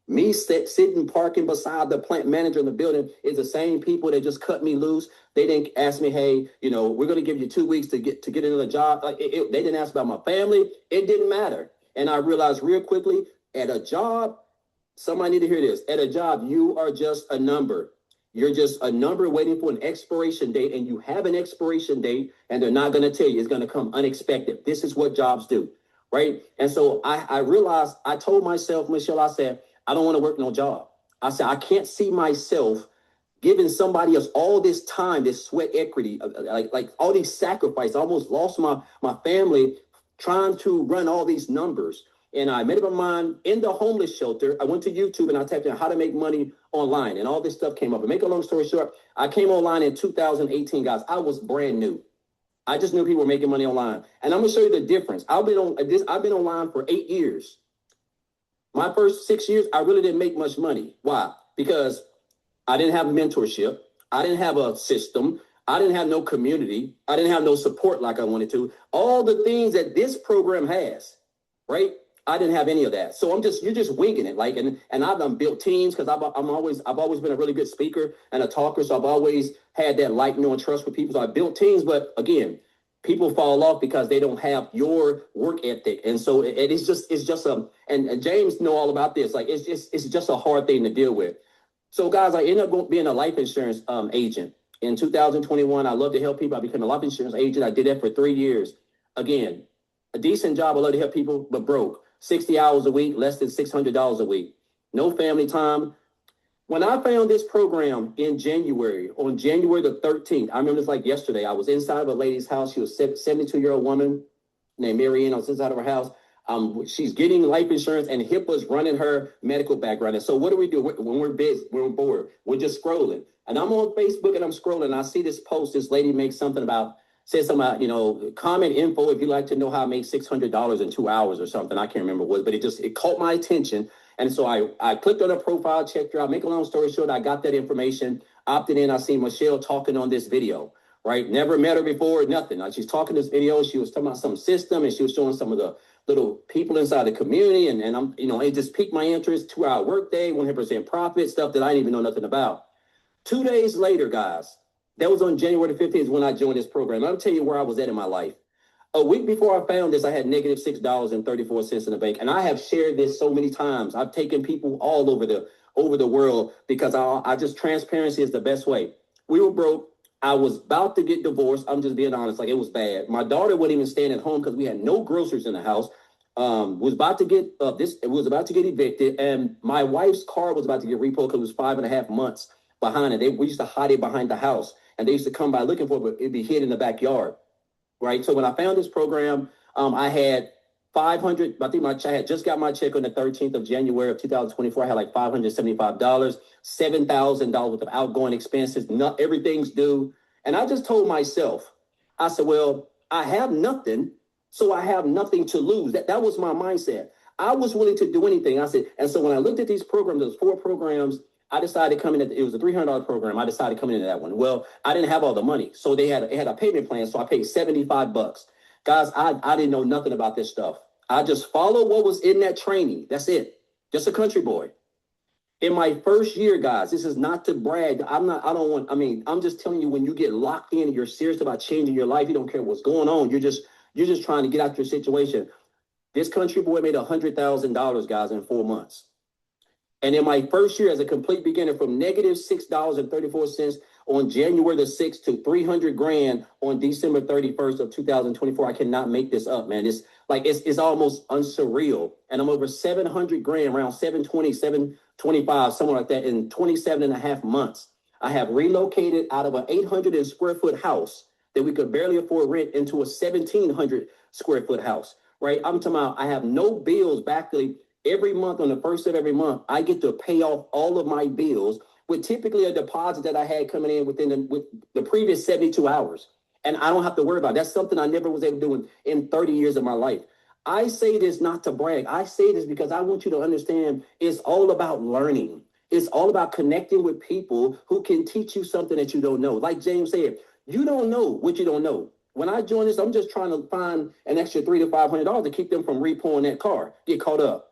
me sitting parking beside the plant manager in the building, is the same people that just cut me loose. They didn't ask me, hey, we're going to give you 2 weeks to get another job. Like they didn't ask about my family. It didn't matter. And I realized real quickly, at a job, somebody need to hear this. At a job, you are just a number. You're just a number waiting for an expiration date, and you have an expiration date, and they're not going to tell you. It's going to come unexpected. This is what jobs do, right? And so I realized, I told myself, Michelle, I said, I don't want to work no job. I said, I can't see myself giving somebody else all this time, this sweat equity, like all these sacrifices. I almost lost my family trying to run all these numbers. And I made up my mind in the homeless shelter. I went to YouTube and I typed in how to make money online, and all this stuff came up. And make a long story short, I came online in 2018, guys. I was brand new. I just knew people were making money online. And I'm gonna show you the difference. I've been online for 8 years. My first 6 years, I really didn't make much money. Why? Because I didn't have mentorship. I didn't have a system. I didn't have no community. I didn't have no support like I wanted to. All the things that this program has, right? I didn't have any of that. So you're just winging it. Like, and I've done built teams because I've always been a really good speaker and a talker. So I've always had that like, know, and trust with people. So I built teams, but again, people fall off because they don't have your work ethic. And so it's just and James know all about this. Like, it's just a hard thing to deal with. So guys, I ended up being a life insurance agent. In 2021, I love to help people. I became a life insurance agent. I did that for 3 years. Again, a decent job. I love to help people, but broke. 60 hours a week, less than $600 a week. No family time. When I found this program in January, on January the 13th, I remember this like yesterday. I was inside of a lady's house. She was a 72-year-old woman named Marianne. I was inside of her house. She's getting life insurance, and HIPAA's running her medical background. And so what do we do when we're busy, when we're bored? We're just scrolling. And I'm on Facebook and I'm scrolling. And I see this post. This lady makes something about, says something about, comment info if you'd like to know how I make $600 in 2 hours or something. I can't remember what, but it caught my attention. And so I clicked on her profile, checked her out. Make a long story short, I got that information, opted in. I seen Michelle talking on this video, right? Never met her before, nothing. Like, she's talking this video. She was talking about some system, and she was showing some of the little people inside the community. And I'm, it just piqued my interest. 2-hour workday, 100% profit, stuff that I didn't even know nothing about. 2 days later, guys, that was on January the 15th when I joined this program. I'll tell you where I was at in my life. A week before I found this, I had negative $6.34 in the bank. And I have shared this so many times. I've taken people all over the world because I just, transparency is the best way. We were broke. I was about to get divorced. I'm just being honest. Like, it was bad. My daughter wouldn't even stand at home because we had no groceries in the house. Was about to get evicted, and my wife's car was about to get repoed because it was 5.5 months behind it. We used to hide it behind the house, and they used to come by looking for it, but it'd be hid in the backyard. Right. So when I found this program, I had 500. I had just got my check on the 13th of January of 2024. I had like $575, $7,000 worth of outgoing expenses. Not everything's due. And I just told myself, I said, well, I have nothing, so I have nothing to lose. That was my mindset. I was willing to do anything. I said, and so when I looked at these programs, those 4 programs, I decided to come in. It was a $300 program. I decided to come into that one. Well, I didn't have all the money, so they had a payment plan. So I paid $75. Guys, I didn't know nothing about this stuff. I just followed what was in that training. That's it. Just a country boy. In my first year, guys, this is not to brag. I'm just telling you, when you get locked in and you're serious about changing your life, you don't care what's going on. You're just trying to get out your situation. This country boy made $100,000, guys, in 4 months. And in my first year as a complete beginner, from negative $6.34 on January the 6th to 300 grand on December 31st of 2024, I cannot make this up, man. It's almost unsurreal. And I'm over 700 grand, around 720, 725, somewhere like that, in 27.5 months. I have relocated out of an 800 square foot house that we could barely afford rent into a 1,700 square foot house, right? I'm talking about, I have no bills back. Every month, on the first of every month, I get to pay off all of my bills with typically a deposit that I had coming in with the previous 72 hours. And I don't have to worry about it. That's something I never was able to do in 30 years of my life. I say this not to brag. I say this because I want you to understand it's all about learning. It's all about connecting with people who can teach you something that you don't know. Like James said, you don't know what you don't know. When I joined this, I'm just trying to find an extra $300 to $500 to keep them from repoing that car, get caught up.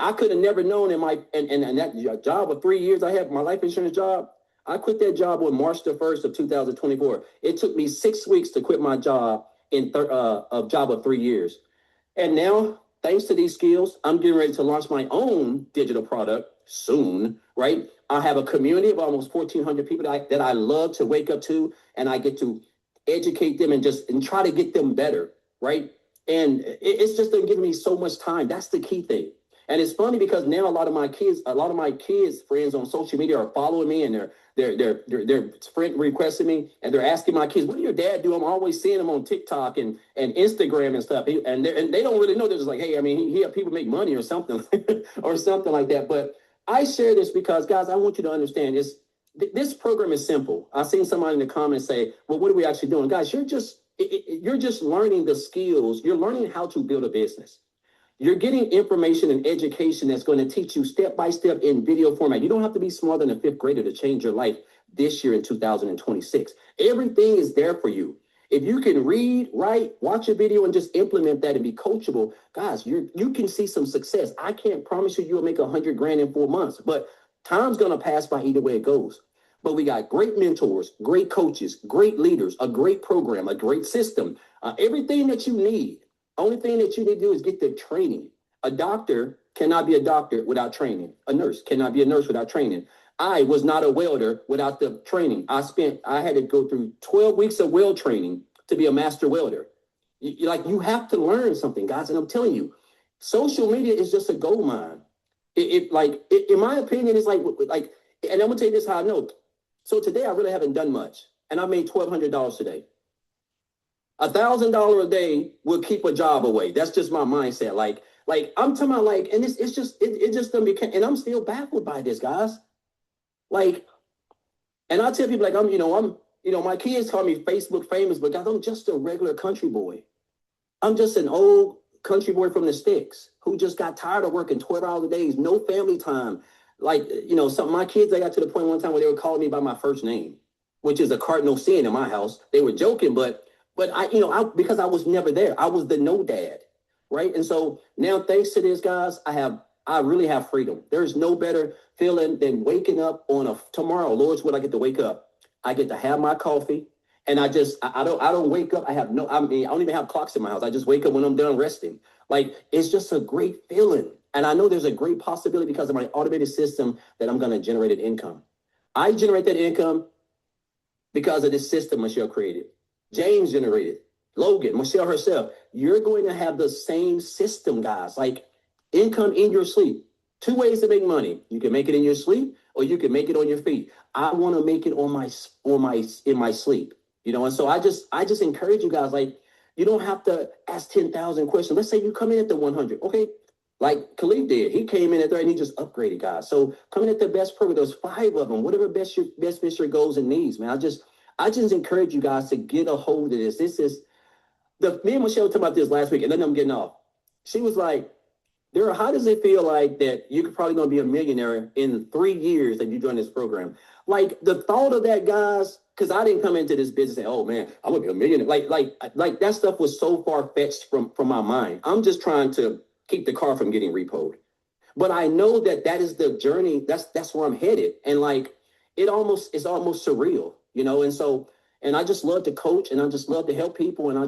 I could have never known in that job of 3 years I had, my life insurance job. I quit that job on March the 1st of 2024. It took me 6 weeks to quit my job job of 3 years. And now, thanks to these skills, I'm getting ready to launch my own digital product soon, right? I have a community of almost 1,400 people that I love to wake up to, and I get to educate them and try to get them better, right? And it's just been giving me so much time. That's the key thing. And it's funny because now a lot of my kids' friends on social media are following me, and they're friend requesting me, and they're asking my kids, "What do your dad do?" I'm always seeing them on TikTok and Instagram and stuff. And they don't really know. They're just like, "Hey, I mean, he help people make money or something, or something like that." But I share this because, guys, I want you to understand this program is simple. I've seen somebody in the comments say, "Well, what are we actually doing?" Guys, you're just learning the skills. You're learning how to build a business. You're getting information and education that's going to teach you step by step in video format. You don't have to be smarter than a fifth grader to change your life this year in 2026. Everything is there for you. If you can read, write, watch a video, and just implement that and be coachable, guys, you can see some success. I can't promise you you'll make 100 grand in 4 months, but time's going to pass by either way it goes. But we got great mentors, great coaches, great leaders, a great program, a great system, everything that you need. Only thing that you need to do is get the training. A doctor cannot be a doctor without training. A nurse cannot be a nurse without training. I was not a welder without the training. I had to go through 12 weeks of weld training to be a master welder. You have to learn something, guys. And I'm telling you, social media is just a gold mine. In my opinion, it's like, and I'm gonna tell you this how I know. So today I really haven't done much, and I made $1,200 today. $1,000 a day will keep a job away. That's just my mindset. Like I'm talking about and it just doesn't become, and I'm still baffled by this, guys. And I tell people my kids call me Facebook famous, but guys, I'm just a regular country boy. I'm just an old country boy from the sticks who just got tired of working 12 hours a day, no family time. My kids, they got to the point one time where they were calling me by my first name, which is a cardinal sin in my house. They were joking, but because I was never there, I was the no dad, right? And so now, thanks to this, guys, I really have freedom. There's no better feeling than waking up on tomorrow. Lord's will I get to wake up. I get to have my coffee, and I don't wake up. I don't even have clocks in my house. I just wake up when I'm done resting. It's just a great feeling. And I know there's a great possibility because of my automated system that I'm going to generate an income. I generate that income because of this system Michelle created. James generated, Logan, Michelle herself. You're going to have the same system, guys. Income in your sleep. 2 ways to make money. You can make it in your sleep, or you can make it on your feet. I want to make it in my sleep. And so I just encourage you guys. You don't have to ask 10,000 questions. Let's say you come in at the 100. Okay, like Khalid did. He came in at there and he just upgraded, guys. So coming at the best program, there's 5 of them. Whatever best fits your goals and needs, man. I just encourage you guys to get a hold of this. Me and Michelle talked about this last week, and then I'm getting off. She was like, Daryl, how does it feel like that you're probably going to be a millionaire in 3 years that you join this program? The thought of that, guys, because I didn't come into this business and say, oh man, I'm going to be a millionaire. Like that stuff was so far-fetched from my mind. I'm just trying to keep the car from getting repoed. But I know that is the journey. That's where I'm headed. And it's almost surreal, and I just love to coach, and I just love to help people. And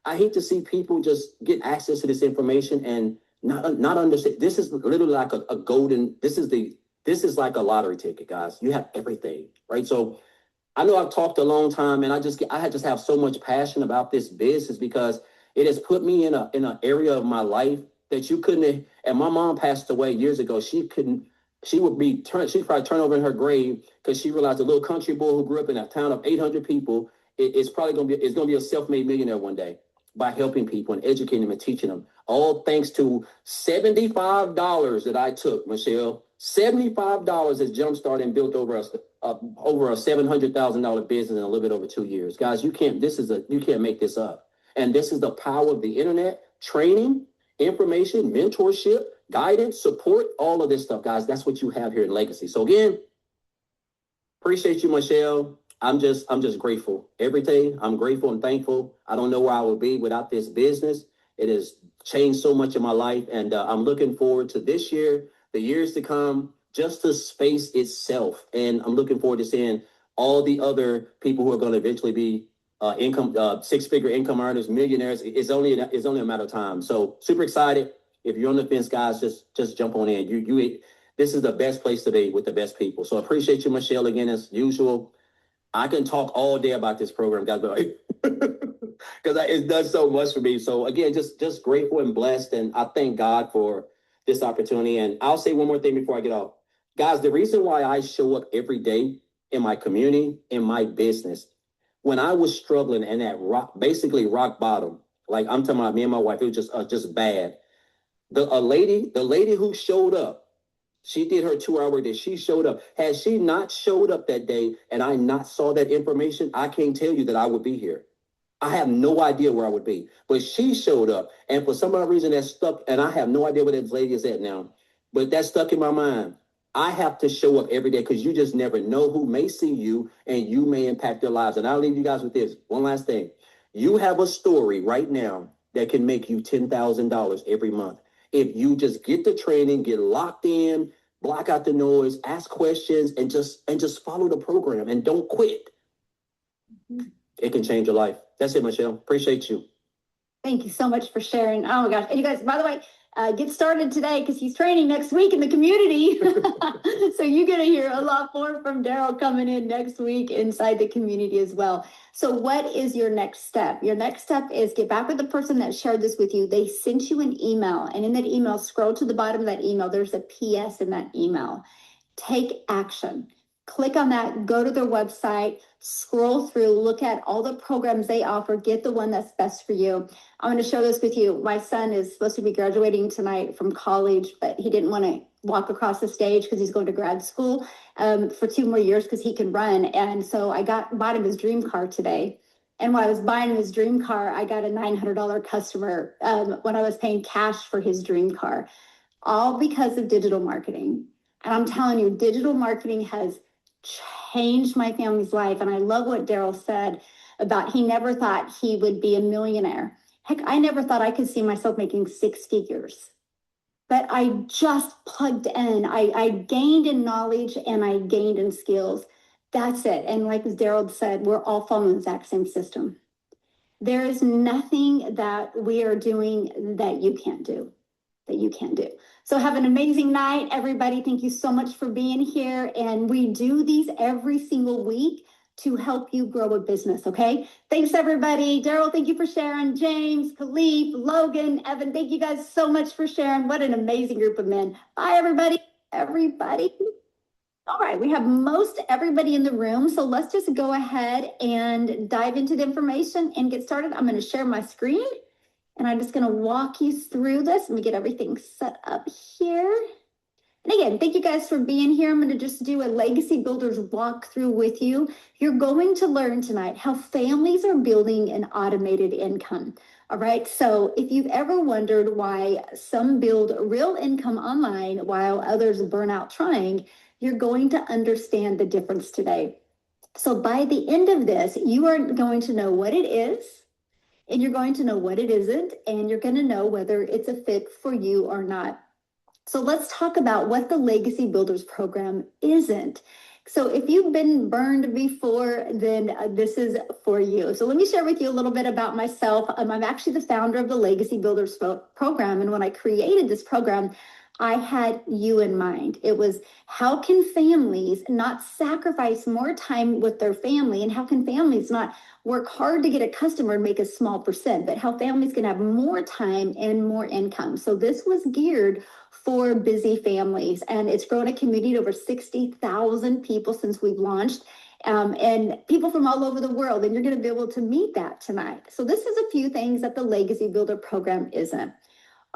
I hate to see people just get access to this information and not understand. This is literally like a golden, this is like a lottery ticket, guys. You have everything, right? So I know I've talked a long time, and I just have so much passion about this business because it has put me in an area of my life that you couldn't. And my mom passed away years ago. She'd probably turn over in her grave because she realized a little country boy who grew up in a town of 800 people is probably going to be a self-made millionaire one day by helping people and educating them and teaching them. All thanks to $75 that I took, Michelle. $75 has jumpstarted and built over a $700,000 business in a little bit over 2 years. Guys, you can't make this up. And this is the power of the internet, training, information, mentorship, guidance, support, all of this stuff, guys. That's what you have here in Legacy. So again, appreciate you, Michelle. I'm just grateful. Every day, I'm grateful and thankful. I don't know where I would be without this business. It has changed so much in my life, and I'm looking forward to this year, the years to come, just the space itself. And I'm looking forward to seeing all the other people who are going to eventually be six-figure income earners, millionaires. It's only a matter of time. So super excited. If you're on the fence, guys, just jump on in. This is the best place to be with the best people. So appreciate you, Michelle, again, as usual. I can talk all day about this program, guys, because it does so much for me. So again, just grateful and blessed, and I thank God for this opportunity. And I'll say one more thing before I get off. Guys, the reason why I show up every day in my community, in my business, when I was struggling and at basically rock bottom, like I'm talking about me and my wife, it was just bad. The lady who showed up, she did her 2-hour work day. She showed up. Had she not showed up that day and I not saw that information, I can't tell you that I would be here. I have no idea where I would be. But she showed up, and for some other reason that stuck, and I have no idea where that lady is at now, but that stuck in my mind. I have to show up every day because you just never know who may see you and you may impact their lives. And I'll leave you guys with this. One last thing. You have a story right now that can make you $10,000 every month. If you just get the training, get locked in, block out the noise, ask questions, and just follow the program and don't quit. It can change your life. That's it, Michelle. Appreciate you. Thank you so much for sharing. Oh my gosh. And you guys, by the way, get started today because he's training next week in the community. So you're going to hear a lot more from Daryl coming in next week inside the community as well. So what is your next step? Your next step is get back with the person that shared this with you. They sent you an email, and in that email, scroll to the bottom of that email. There's a PS in that email. Take action. Click on that, go to their website, scroll through, look at all the programs they offer, get the one that's best for you. I'm going to share this with you. My son is supposed to be graduating tonight from college, but he didn't want to walk across the stage because he's going to grad school for 2 more years because he can run. And so I bought him his dream car today. And while I was buying him his dream car, I got a $900 customer when I was paying cash for his dream car, all because of digital marketing. And I'm telling you, digital marketing has changed my family's life. And I love what Daryl said about he never thought he would be a millionaire. Heck, I never thought I could see myself making 6 figures. But I just plugged in. I gained in knowledge and I gained in skills. That's it. And like Daryl said, we're all following the exact same system. There is nothing that we are doing that you can't do. So have an amazing night, everybody. Thank you so much for being here. And we do these every single week to help you grow a business, okay? Thanks, everybody. Daryl, thank you for sharing. James, Khalif, Logan, Evan, thank you guys so much for sharing. What an amazing group of men. Bye, everybody. All right, we have most everybody in the room. So let's just go ahead and dive into the information and get started. I'm going to share my screen. And I'm just going to walk you through this. Let me get everything set up here. And again, thank you guys for being here. I'm going to just do a Legacy Builders walkthrough with you. You're going to learn tonight how families are building an automated income. All right. So if you've ever wondered why some build real income online while others burn out trying, you're going to understand the difference today. So by the end of this, you are going to know what it is, and you're going to know what it isn't, and you're going to know whether it's a fit for you or not. So let's talk about what the Legacy Builders program isn't. So if you've been burned before, then this is for you. So let me share with you a little bit about myself. I'm actually the founder of the Legacy Builders program. And when I created this program, I had you in mind. It was, how can families not sacrifice more time with their family, and how can families not work hard to get a customer and make a small percent, but how families can have more time and more income. So this was geared for busy families, and it's grown a community of over 60,000 people since we've launched, and people from all over the world, and you're going to be able to meet that tonight. So this is a few things that the Legacy Builder program isn't.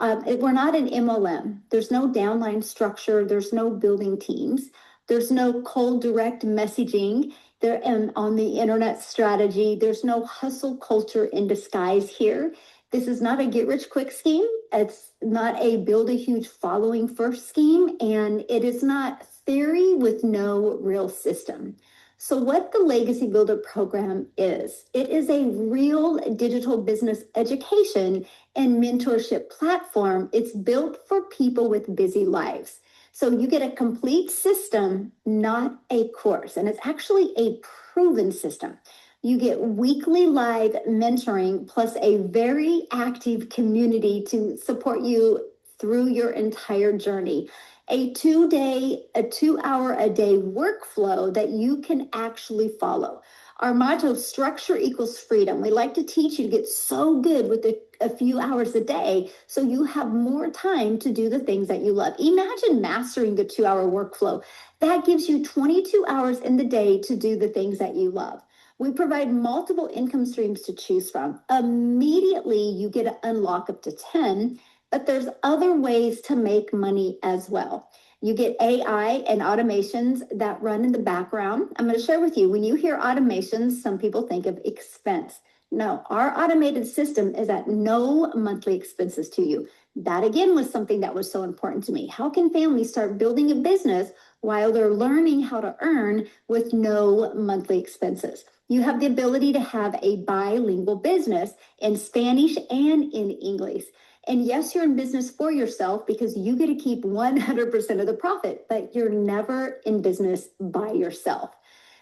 We're not an MLM. There's no downline structure. There's no building teams. There's no cold direct messaging there on the internet strategy. There's no hustle culture in disguise here. This is not a get rich quick scheme. It's not a build a huge following first scheme. And it is not theory with no real system. So what the Legacy Builder program is, it is a real digital business education and mentorship platform. It's built for people with busy lives. So you get a complete system, not a course. And it's actually a proven system. You get weekly live mentoring plus a very active community to support you through your entire journey. A 2-hour a day workflow that you can actually follow. Our motto, structure equals freedom. We like to teach you to get so good with a few hours a day so you have more time to do the things that you love. Imagine mastering the 2-hour workflow. That gives you 22 hours in the day to do the things that you love. We provide multiple income streams to choose from. Immediately, you get to unlock up to 10, but there's other ways to make money as well. You get AI and automations that run in the background. I'm going to share with you, when you hear automations, some people think of expense. No, our automated system is at no monthly expenses to you. That again was something that was so important to me. How can families start building a business while they're learning how to earn with no monthly expenses? You have the ability to have a bilingual business in Spanish and in English. And yes, you're in business for yourself because you get to keep 100% of the profit, but you're never in business by yourself.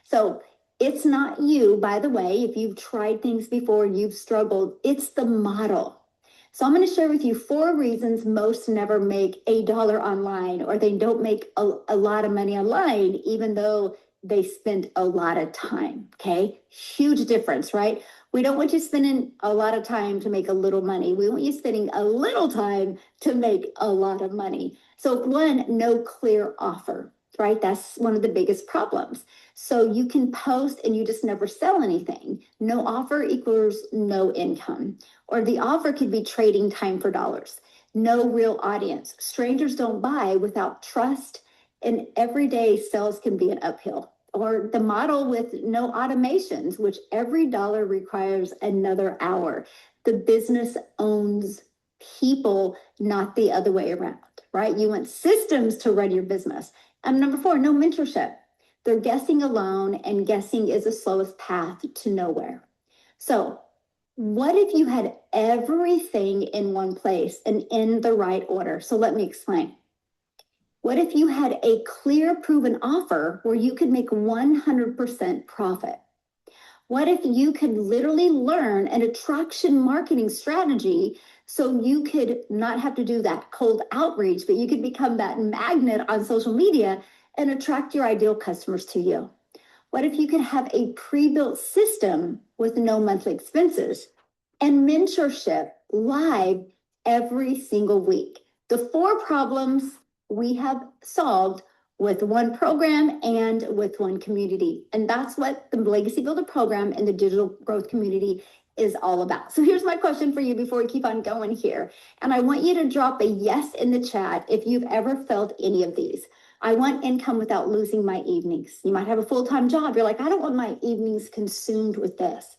So it's not you, by the way, if you've tried things before, you've struggled, it's the model. So I'm going to share with you 4 reasons most never make $1 online, or they don't make a lot of money online, even though they spend a lot of time. Okay. Huge difference, right? We don't want you spending a lot of time to make a little money. We want you spending a little time to make a lot of money. So 1, no clear offer, right? That's one of the biggest problems. So you can post and you just never sell anything. No offer equals no income. Or the offer could be trading time for dollars. No real audience. Strangers don't buy without trust, and everyday sales can be an uphill. Or the model with no automations, which every dollar requires another hour. The business owns people, not the other way around, right? You want systems to run your business. And number 4, no mentorship. They're guessing alone, and guessing is the slowest path to nowhere. So what if you had everything in one place and in the right order? So let me explain. What if you had a clear, proven offer where you could make 100% profit? What if you could literally learn an attraction marketing strategy so you could not have to do that cold outreach, but you could become that magnet on social media and attract your ideal customers to you? What if you could have a pre-built system with no monthly expenses and mentorship live every single week? The 4 problems we have solved with 1 program and with 1 community. And that's what the Legacy Builder program and the digital growth community is all about. So here's my question for you before we keep on going here. And I want you to drop a yes in the chat if you've ever felt any of these. I want income without losing my evenings. You might have a full-time job. You're like, I don't want my evenings consumed with this.